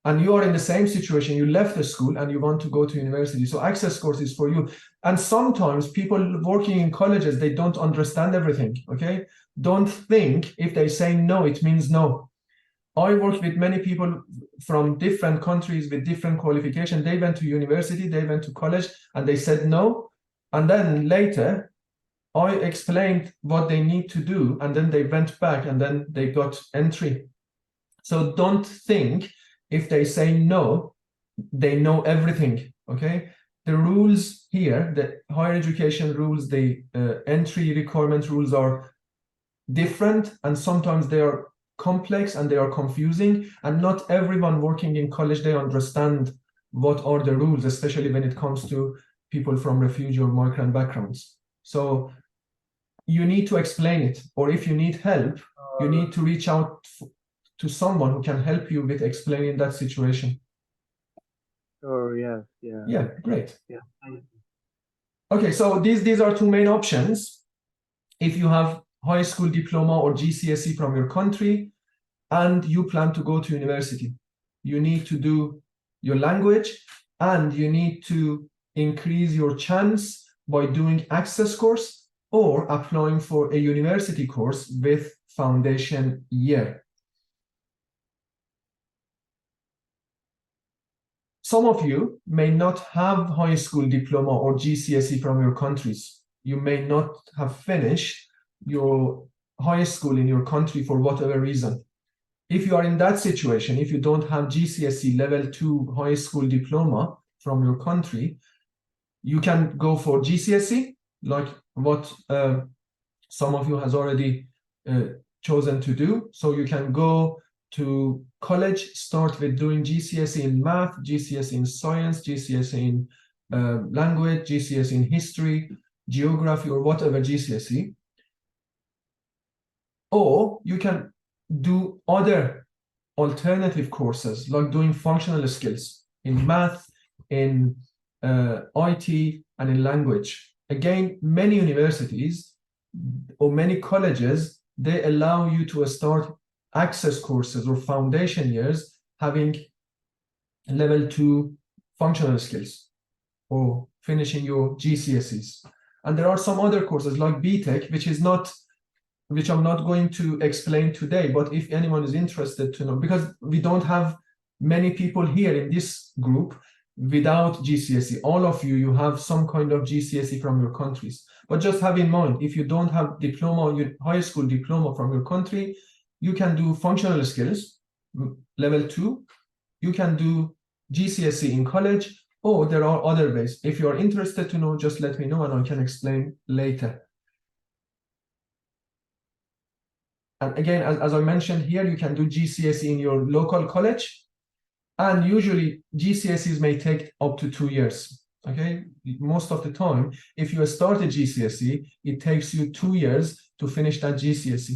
And you are in the same situation. You left the school and you want to go to university. So access course is for you. And sometimes people working in colleges, they don't understand everything. Okay, don't think if they say no, it means no. I worked with many people from different countries with different qualifications. They went to university, they went to college, and they said no. And then later, I explained what they need to do, and then they went back and then they got entry. So don't think if they say no, they know everything, okay? The rules here, the higher education rules, the entry requirement rules are different, and sometimes they are complex and they are confusing, and not everyone working in college, they understand what are the rules, especially when it comes to people from refugee or migrant backgrounds. So you need to explain it, or if you need help, you need to reach out to someone who can help you with explaining that situation. Oh, yes, yeah. Yeah, great. Yeah, thank you. Okay, so these are 2 main options. If you have high school diploma or GCSE from your country and you plan to go to university, you need to do your language and you need to increase your chance by doing access course or applying for a university course with foundation year. Some of you may not have high school diploma or GCSE from your countries. You may not have finished your high school in your country for whatever reason. If you are in that situation, if you don't have GCSE level 2 high school diploma from your country, you can go for GCSE, like what some of you has already chosen to do. So you can go to college, start with doing GCSE in math, GCSE in science, GCSE in language, GCSE in history, geography, or whatever GCSE. Or you can do other alternative courses, like doing functional skills in math, in IT, and in language. Again, many universities or many colleges, they allow you to start access courses or foundation years having level 2 functional skills or finishing your GCSEs. And there are some other courses like BTech, which I'm not going to explain today, but if anyone is interested to know, because we don't have many people here in this group without GCSE. All of you, you have some kind of GCSE from your countries. But just have in mind, if you don't have diploma, your high school diploma from your country, you can do functional skills, level 2. You can do GCSE in college, or there are other ways. If you are interested to know, just let me know and I can explain later. And again, as I mentioned here, you can do GCSE in your local college. And usually GCSEs may take up to 2 years. Okay, most of the time, if you start a GCSE, it takes you 2 years to finish that GCSE.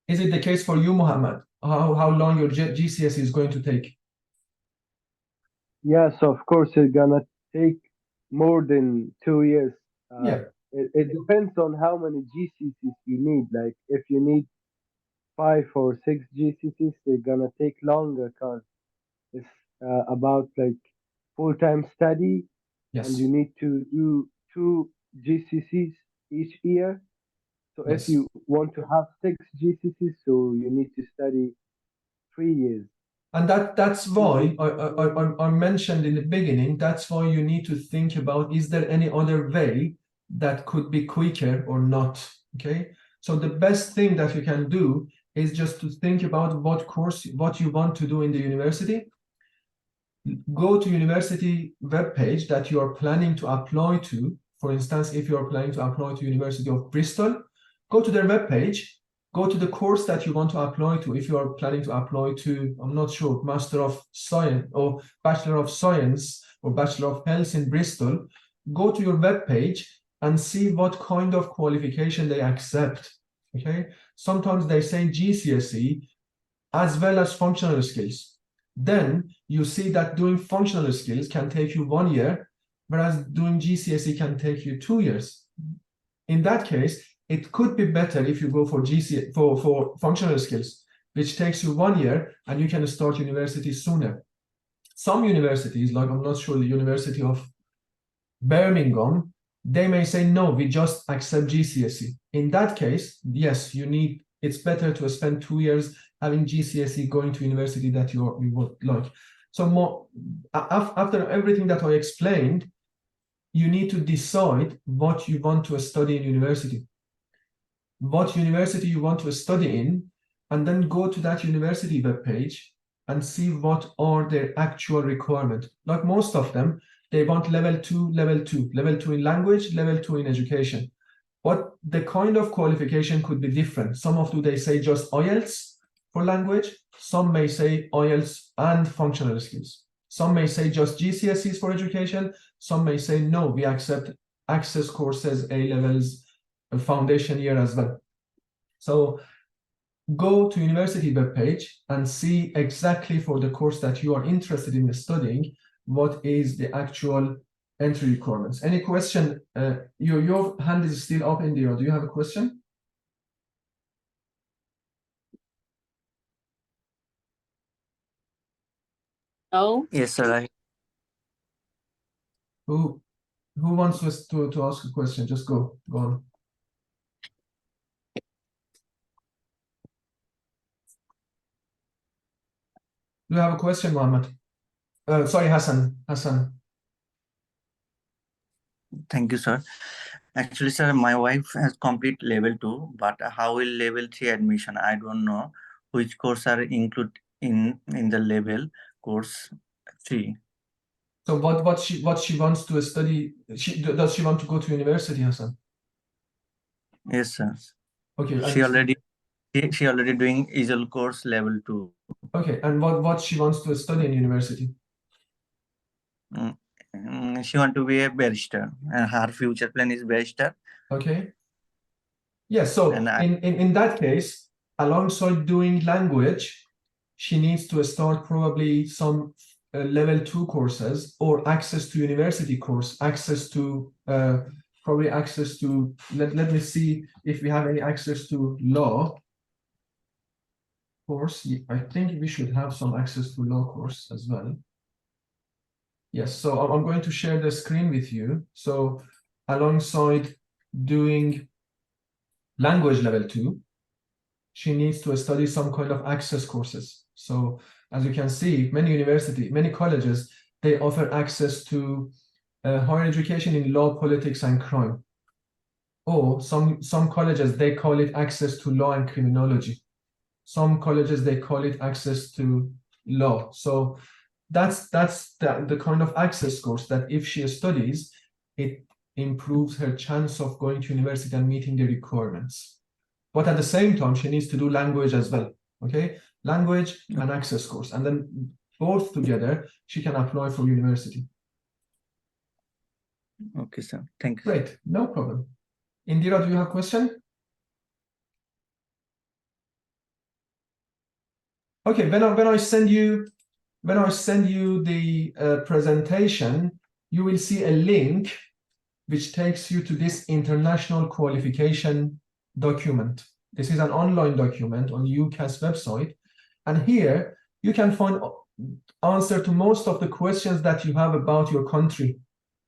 Is it the case for you, Muhammad? How long your GCSE is going to take? Yes, of course, it's gonna take more than 2 years. Yeah. It depends on how many GCSEs you need. Like if you need 5 or 6 GCSEs, they're gonna take longer because it's about like full-time study, Yes. and you need to do 2 GCSEs each year. So Yes. if you want to have 6 GCSEs, so you need to study 3 years. And that's why I mentioned in the beginning, that's why you need to think about, is there any other way that could be quicker or not? Okay, so the best thing that you can do is just to think about what you want to do in the university. Go to university webpage that you are planning to apply to. For instance, if you are planning to apply to University of Bristol, go to their webpage. Go to the course that you want to apply to. If you are planning to apply to, I'm not sure, Master of Science or Bachelor of Science or Bachelor of Health in Bristol, go to your webpage and see what kind of qualification they accept. Okay, sometimes they say GCSE as well as functional skills. Then you see that doing functional skills can take you 1 year, whereas doing GCSE can take you 2 years. In that case, it could be better if you go for for functional skills, which takes you 1 year and you can start university sooner. Some universities, like I'm not sure, the University of Birmingham, they may say, no, we just accept GCSE. In that case, yes, it's better to spend 2 years having GCSE going to university that you would like. So after everything that I explained, you need to decide what you want to study in university. What university you want to study in, and then go to that university webpage and see what are their actual requirements. Like most of them, they want level 2 in language, level 2 in education. But the kind of qualification could be different. Some of them, they say just IELTS for language. Some may say IELTS and functional skills. Some may say just GCSEs for education. Some may say, no, we accept access courses, A-levels, a foundation year as well. So go to university webpage and see exactly for the course that you are interested in studying, what is the actual entry requirements. Any question? Your hand is still up in the air. Do you have a question? No. Yes, sir. Who wants to ask a question? Just go on. Do you have a question, Mohammed? Sorry, Hassan. Thank you, sir. Actually, sir, my wife has complete level 2, but how will level 3 admission? I don't know which course are included in the level course 3. So what she wants to study? Does she want to go to university, Hassan? Yes, sir. Okay. She already doing ESOL course level 2. Okay, and what she wants to study in university? She want to be a barrister, and her future plan is barrister. Okay. Yes. So And in that case, alongside doing language, she needs to start probably some level 2 courses or access to university course, access to probably access to, let me see if we have any access to law course. I think we should have some access to law course as well. Yes, so I'm going to share the screen with you. So alongside doing language level 2, she needs to study some kind of access courses. So as you can see, many colleges, they offer access to higher education in law, politics, and crime. Or some colleges, they call it access to law and criminology. Some colleges, they call it access to law. So that's the kind of access course that if she studies, it improves her chance of going to university and meeting the requirements. But at the same time, she needs to do language as well, okay? Language and access course. And then both together, she can apply for university. Okay, sir. Thank you. Great, no problem. Indira, do you have a question? Okay, when I send you the presentation, you will see a link which takes you to this international qualification document. This is an online document on UCAS website, and here you can find answer to most of the questions that you have about your country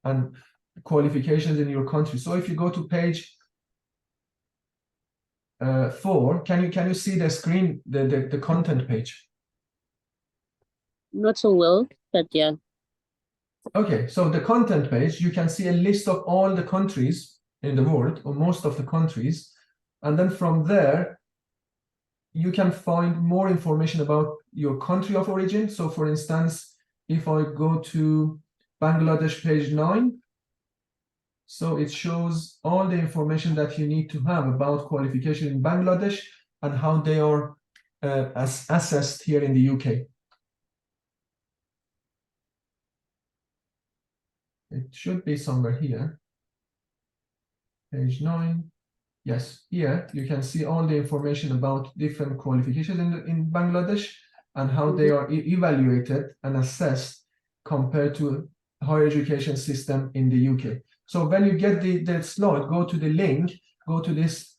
and qualifications in your country. So if you go to page 4, can you see the screen, the content page? Not so well, but yeah. Okay, so the content page, you can see a list of all the countries in the world, or most of the countries, and then from there you can find more information about your country of origin. So for instance, if I go to Bangladesh page 9, so it shows all the information that you need to have about qualification in Bangladesh and how they are assessed here in the UK. It should be somewhere here. Page 9. Yes, here you can see all the information about different qualifications in Bangladesh and how they are evaluated and assessed compared to higher education system in the UK. So when you get the slide, go to the link, go to this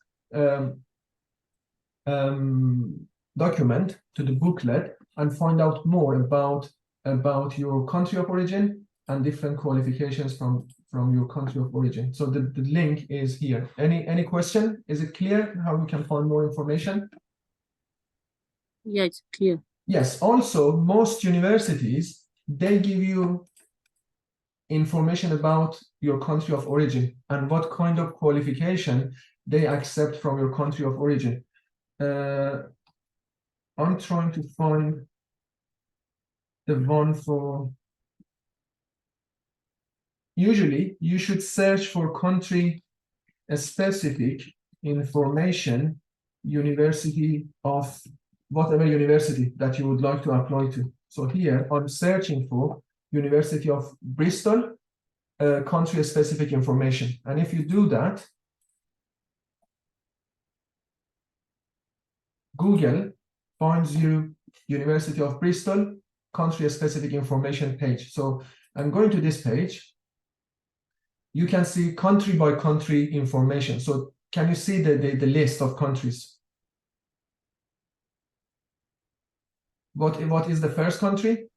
document, to the booklet, and find out more about your country of origin and different qualifications from your country of origin. So the link is here. Any question? Is it clear how we can find more information? Yeah, it's clear. Yes, also most universities, they give you information about your country of origin and what kind of qualification they accept from your country of origin. I'm trying to find the one for... Usually, you should search for country-specific information, university of whatever university that you would like to apply to. So here, I'm searching for University of Bristol, country-specific information. And if you do that, Google finds you University of Bristol, country-specific information page. So I'm going to this page. You can see country by country information. So can you see the list of countries? What is the first country?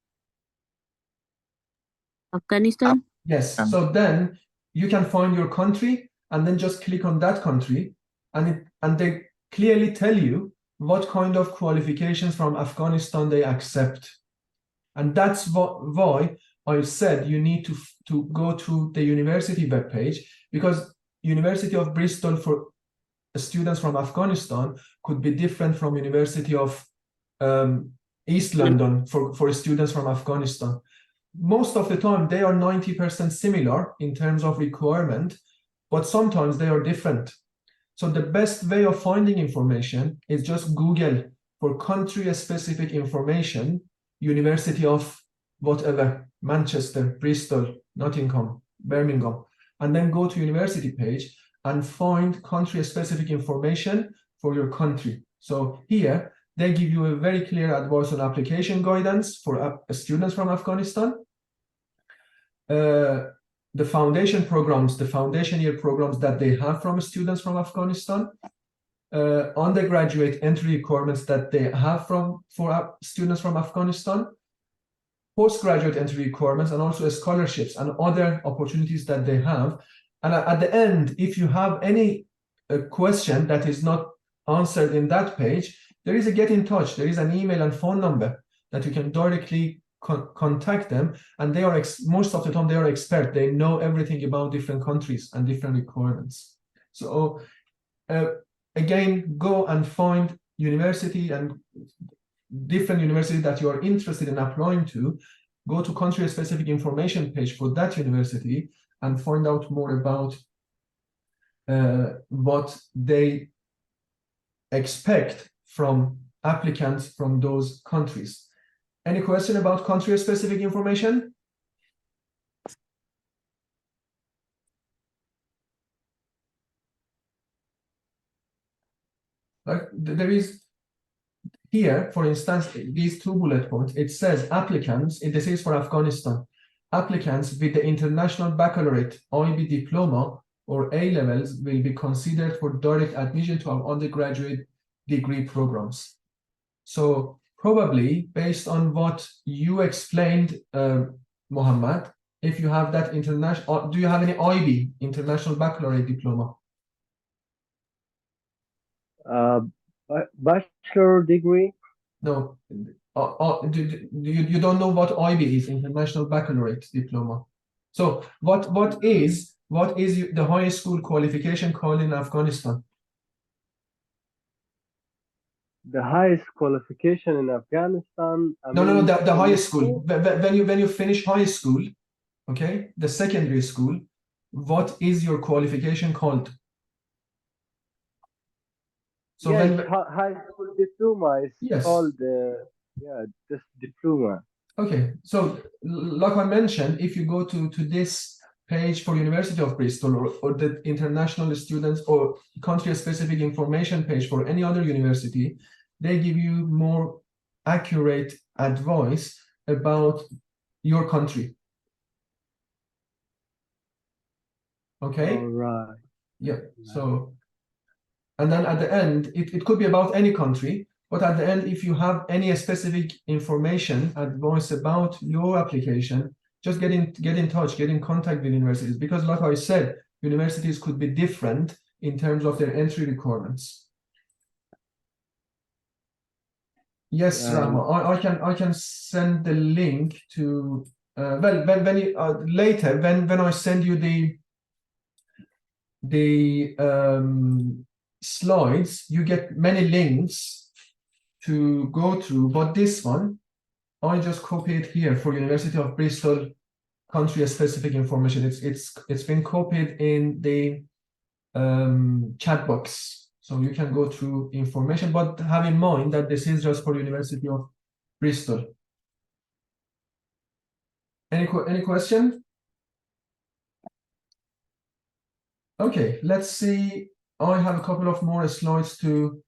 Afghanistan? Yes. So then you can find your country and then just click on that country, and they clearly tell you what kind of qualifications from Afghanistan they accept. And that's why I said you need to go to the university webpage, because University of Bristol for students from Afghanistan could be different from University of East London for students from Afghanistan. Most of the time, they are 90% similar in terms of requirement, but sometimes they are different. So the best way of finding information is just Google for country-specific information, University of whatever, Manchester, Bristol, Nottingham, Birmingham, and then go to university page and find country-specific information for your country. So here, they give you a very clear advice on application guidance for students from Afghanistan. The foundation programs, the foundation year programs that they have from students from Afghanistan, undergraduate entry requirements that they have for students from Afghanistan, postgraduate entry requirements, and also scholarships and other opportunities that they have. And at the end, if you have any question that is not answered in that page, there is a get in touch. There is an email and phone number that you can directly contact them, and they are most of the time they are expert. They know everything about different countries and different requirements. So again, go and find university and different university that you are interested in applying to. Go to country-specific information page for that university and find out more about what they expect from applicants from those countries. Any question about country-specific information? Like there is here, for instance, these 2 bullet points, it says applicants, this is for Afghanistan, applicants with the International Baccalaureate, IB diploma, or A-levels will be considered for direct admission to our undergraduate degree programs. So probably based on what you explained, Mohammed, if you have that international, do you have any IB, International Baccalaureate diploma? Bachelor degree? No, you don't know what IB is, International Baccalaureate diploma. So what is the high school qualification called in Afghanistan? The highest qualification in Afghanistan? No, the high school. When you finish high school, okay, the secondary school, what is your qualification called? So yes, high school diploma is yes. called just diploma. Okay, so like I mentioned, if you go to this page for University of Bristol or the international students or country-specific information page for any other university, they give you more accurate advice about your country. Okay? All right. Yeah, so, and then at the end, it could be about any country, but at the end, if you have any specific information, advice about your application, just get in touch, get in contact with universities, because like I said, universities could be different in terms of their entry requirements. Yes, Rahma, I can send the link to well when you later when I send you the slides, you get many links to go through, but this one I just copied here for University of Bristol country-specific information. It's been copied in the chat box, so you can go through information, but have in mind that this is just for University of Bristol. Any question? Okay, let's see. I have a couple of more slides to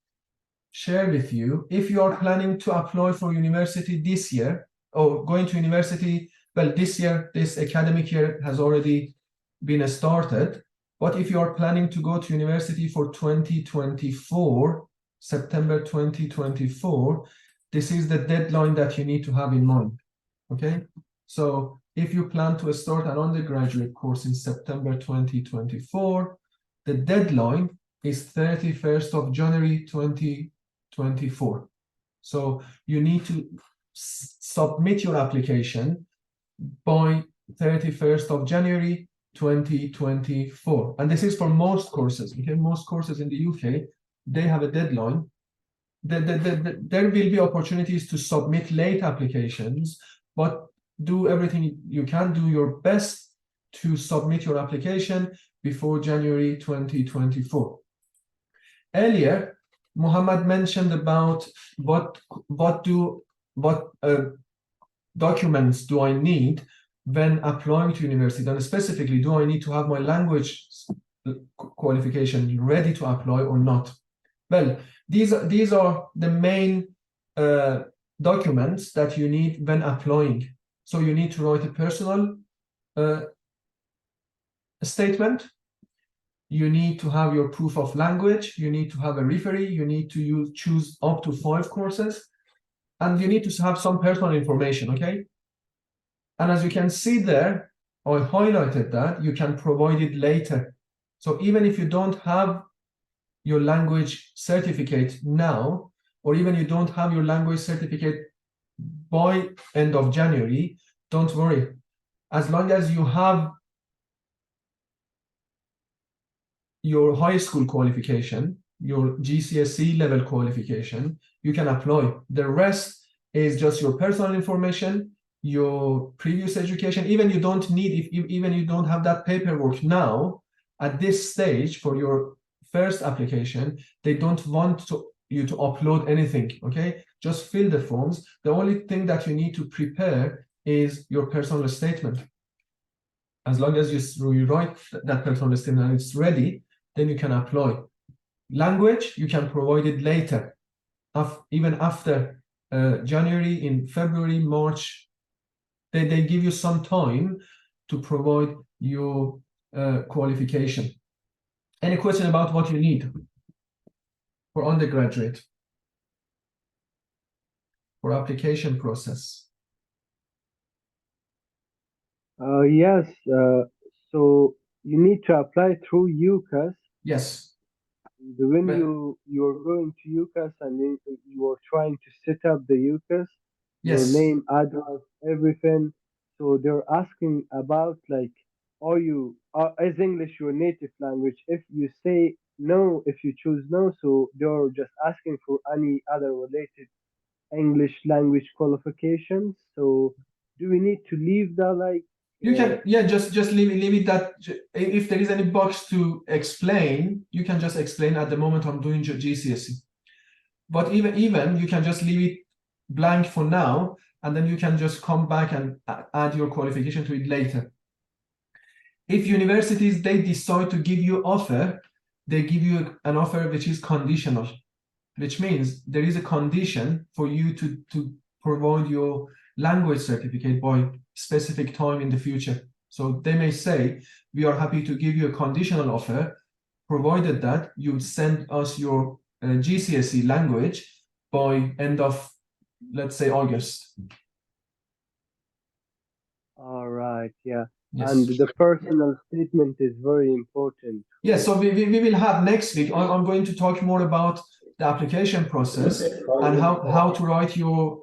share with you. If you are planning to apply for university this year or going to university, well, this year, this academic year has already been started. But if you are planning to go to university for 2024, September 2024, this is the deadline that you need to have in mind. Okay, so if you plan to start an undergraduate course in September 2024, the deadline is 31st of January 2024. So you need to submit your application by 31st of January 2024. And this is for most courses. Okay, most courses in the UK, they have a deadline. There will be opportunities to submit late applications, but do everything you can, do your best to submit your application before January 2024. Earlier, Mohammed mentioned about what documents do I need when applying to university, and specifically, do I need to have my language qualification ready to apply or not? Well, these are the main documents that you need when applying. So you need to write a personal statement. You need to have your proof of language. You need to have a referee. You need to choose up to 5 courses. And you need to have some personal information, okay? And as you can see there, I highlighted that you can provide it later. So even if you don't have your language certificate now, or even you don't have your language certificate by end of January, don't worry. As long as you have your high school qualification, your GCSE level qualification, you can apply. The rest is just your personal information, your previous education. Even you don't need, even you don't have that paperwork now, at this stage for your first application, they don't want you to upload anything, okay? Just fill the forms. The only thing that you need to prepare is your personal statement. As long as you write that personal statement and it's ready, then you can apply. Language, you can provide it later, even after January, in February, March. They give you some time to provide your qualification. Any question about what you need for undergraduate, for application process? Yes, so you need to apply through UCAS. Yes. When you're going to UCAS and you are trying to set up the UCAS, your Yes. name, address, everything. So they're asking about like, is English your native language? If you say no, if you choose no, so they're just asking for any other related English language qualifications. So do we need to leave that like? You can, yeah, just leave it that if there is any box to explain, you can just explain at the moment I'm doing GCSE. But even you can just leave it blank for now, and then you can just come back and add your qualification to it later. If universities, they decide to give you offer, they give you an offer which is conditional, which means there is a condition for you to provide your language certificate by specific time in the future. So they may say, we are happy to give you a conditional offer, provided that you send us your GCSE language by end of, let's say, August. All right, yeah. Yes. And the personal statement is very important. Yes, so we will have next week. I'm going to talk more about the application process and how to write your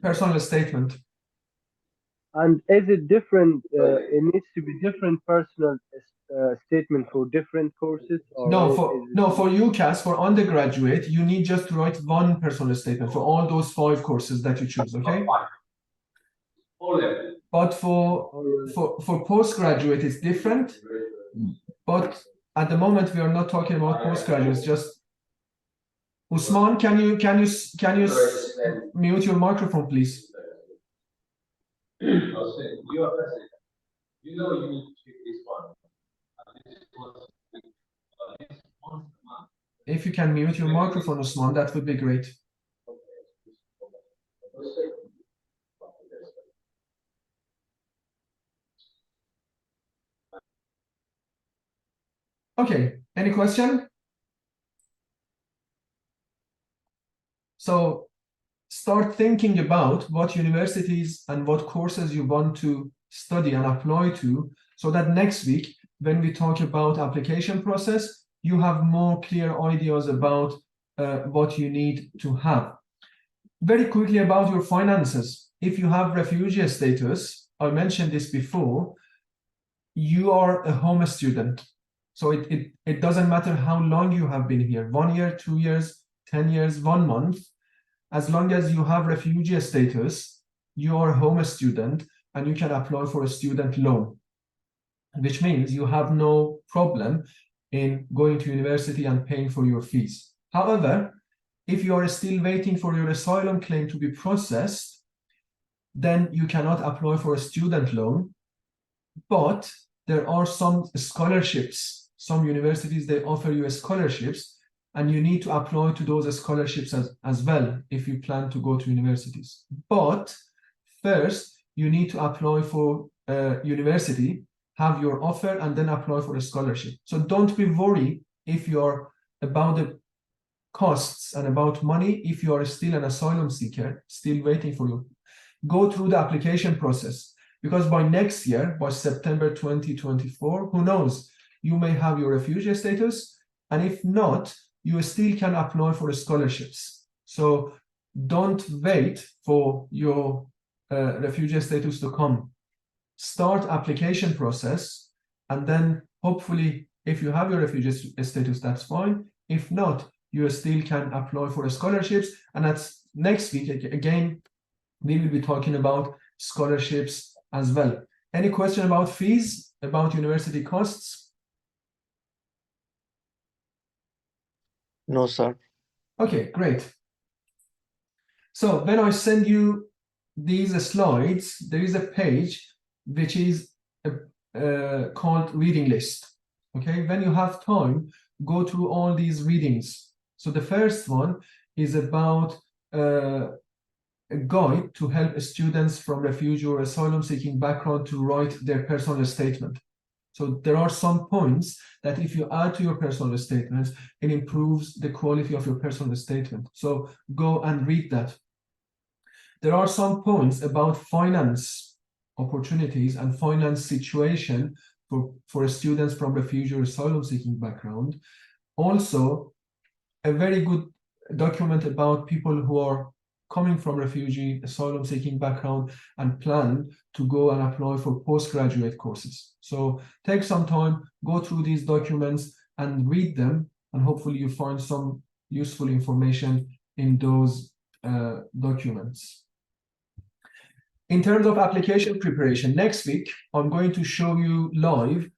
personal statement. And is it different? It needs to be different personal statement for different courses. Or for UCAS, for undergraduate, you need just to write one personal statement for all those 5 courses that you choose. Okay. But for postgraduate, it's different. But at the moment, we are not talking about postgraduates. Just Usman, can you mute your microphone, please? You know you need to check this one. If you can mute your microphone, Usman, that would be great. Okay, any question? So start thinking about what universities and what courses you want to study and apply to, so that next week, when we talk about application process, you have more clear ideas about what you need to have. Very quickly about your finances. If you have refugee status, I mentioned this before, you are a home student. So it doesn't matter how long you have been here, 1 year, 2 years, 10 years, 1 month. As long as you have refugee status, you are a home student and you can apply for a student loan, which means you have no problem in going to university and paying for your fees. However, if you are still waiting for your asylum claim to be processed, then you cannot apply for a student loan. But there are some scholarships some universities, they offer you scholarships, and you need to apply to those scholarships as well if you plan to go to universities. But first, you need to apply for university, have your offer, and then apply for a scholarship. So don't be worried if you're about the costs and about money. If you are still an asylum seeker, still waiting for you, go through the application process, because by next year, by September 2024, who knows, you may have your refugee status, and if not, you still can apply for scholarships. So don't wait for your refugee status to come. Start application process, and then hopefully if you have your refugee status, that's fine. If not, you still can apply for scholarships. And that's next week again, we will be talking about scholarships as well. Any question about fees, about university costs? No, sir. Okay, great. So when I send you these slides, there is a page which is called reading list. Okay, when you have time, go through all these readings. So the first one is about a guide to help students from refugee or asylum seeking background to write their personal statement. So there are some points that if you add to your personal statements, it improves the quality of your personal statement. So go and read that. There are some points about finance opportunities and finance situation for students from refugee or asylum seeking background. Also, a very good document about people who are coming from refugee, asylum seeking background and plan to go and apply for postgraduate courses. So take some time, go through these documents and read them, and hopefully you find some useful information in those documents. In terms of application preparation, next week, I'm going to show you live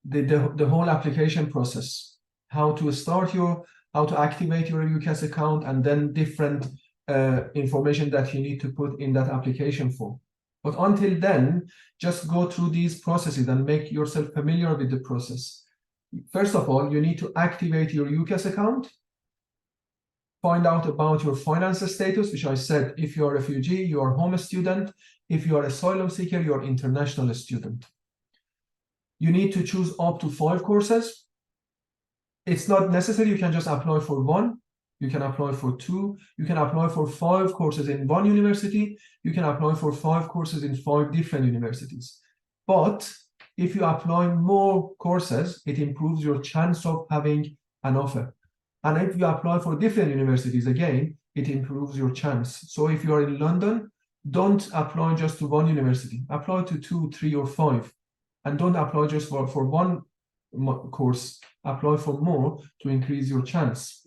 the whole application process, how to start how to activate your UCAS account, and then different information that you need to put in that application form. But until then, just go through these processes and make yourself familiar with the process. First of all, you need to activate your UCAS account, find out about your finance status, which I said, if you're a refugee, you're a home student. If you're asylum seeker, you're international student. You need to choose up to 5 courses. It's not necessary, you can just apply for 1. You can apply for 2. You can apply for 5 courses in 1 university. You can apply for 5 courses in 5 different universities. But if you apply more courses, it improves your chance of having an offer. And if you apply for different universities, again, it improves your chance. So if you are in London, don't apply just to 1 university. Apply to 2, 3, or 5. And don't apply just for 1 course. Apply for more to increase your chance.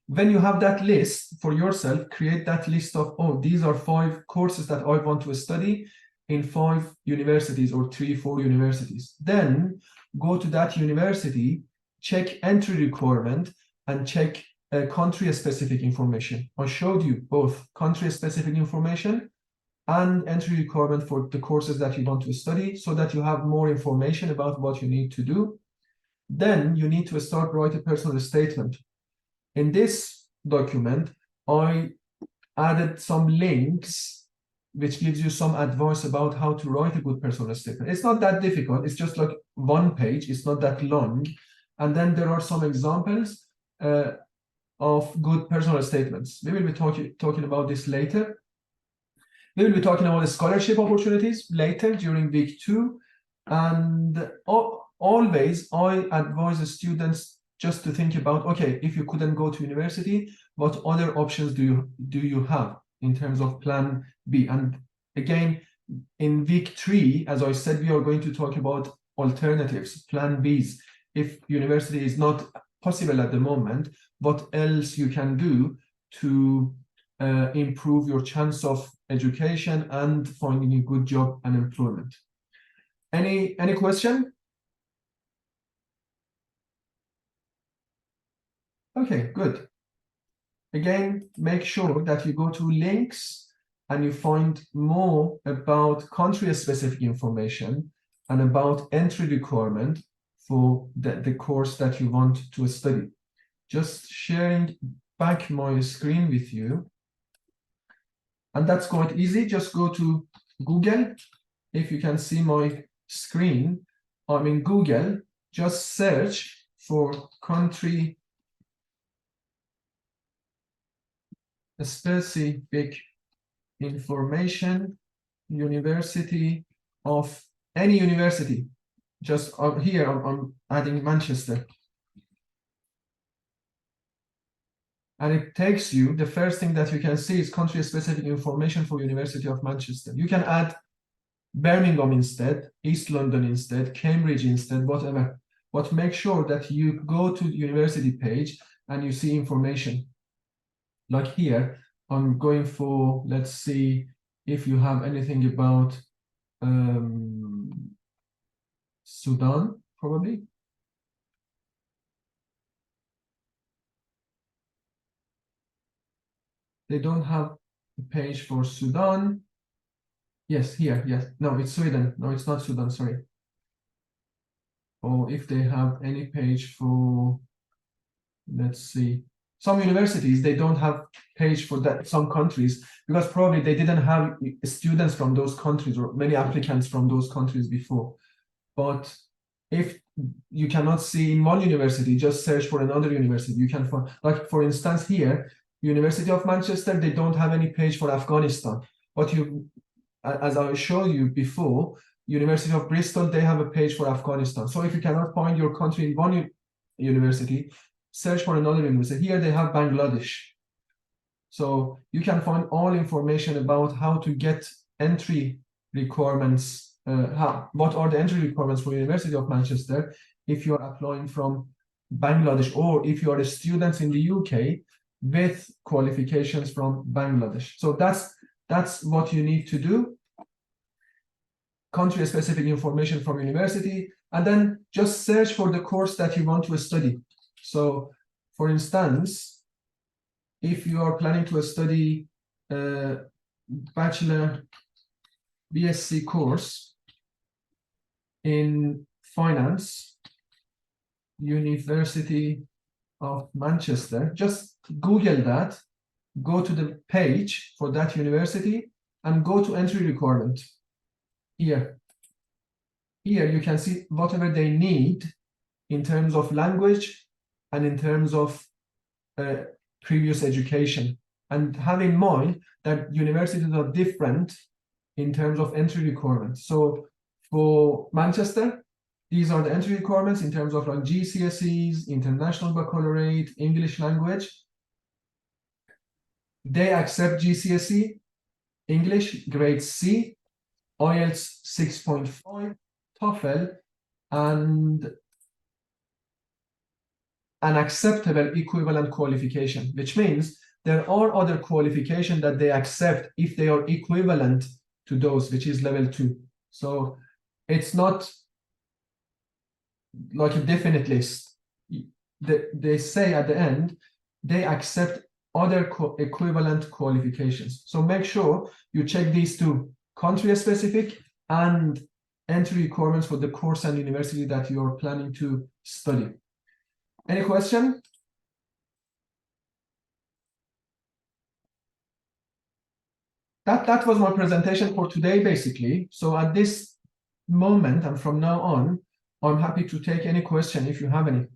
When you have that list for yourself, create that list of, oh, these are 5 courses that I want to study in 5 universities or 3, 4 universities. Then go to that university, check entry requirement, and check country-specific information. I showed you both country-specific information and entry requirement for the courses that you want to study, so that you have more information about what you need to do. Then you need to start writing a personal statement. In this document, I added some links which gives you some advice about how to write a good personal statement. It's not that difficult. It's just like 1 page. It's not that long. And then there are some examples of good personal statements. We will be talking about this later. We will be talking about the scholarship opportunities later during week 2. And always I advise the students just to think about, okay, if you couldn't go to university, what other options do you have in terms of plan B? And again, in week 3, as I said, we are going to talk about alternatives, plan Bs. If university is not possible at the moment, what else you can do to improve your chance of education and finding a good job and employment. Any question? Okay, good. Again, make sure that you go to links and you find more about country-specific information and about entry requirement for the course that you want to study. Just sharing back my screen with you. And that's quite easy. Just go to Google. If you can see my screen, I'm in Google. Just search for country specific information, university of any university. Just here, I'm adding Manchester. And it takes you, the first thing that you can see is country-specific information for University of Manchester. You can add Birmingham instead, East London instead, Cambridge instead, whatever. But make sure that you go to the university page and you see information. Like here, I'm going for, let's see if you have anything about Sudan, probably. They don't have a page for Sudan. Yes, here, yes. No, it's Sweden. No, it's not Sudan, sorry. Or if they have any page for, let's see. Some universities, they don't have page for that, some countries, because probably they didn't have students from those countries or many applicants from those countries before. But if you cannot see in one university, just search for another university. You can find, like for instance here, University of Manchester, they don't have any page for Afghanistan. But you, as I showed you before, University of Bristol, they have a page for Afghanistan. So if you cannot find your country in one university, search for another university. Here they have Bangladesh. So you can find all information about how to get entry requirements, what are the entry requirements for University of Manchester if you are applying from Bangladesh, or if you are a student in the UK with qualifications from Bangladesh. So that's what you need to do. Country-specific information from university, and then just search for the course that you want to study. So, for instance, if you are planning to study a bachelor BSc course in finance, University of Manchester, just Google that, go to the page for that university and go to entry requirement. Here you can see whatever they need in terms of language and in terms of previous education. And have in mind that universities are different in terms of entry requirements. So for Manchester, these are the entry requirements in terms of like GCSEs, International Baccalaureate, English language. They accept GCSE, English, grade C, IELTS 6.5, TOEFL, and an acceptable equivalent qualification, which means there are other qualifications that they accept if they are equivalent to those, which is level 2. So it's not like a definite list. They say at the end, they accept other equivalent qualifications. So make sure you check these two, country-specific and entry requirements for the course and university that you're planning to study. Any question? That was my presentation for today, basically. So at this moment and from now on, I'm happy to take any question if you have any.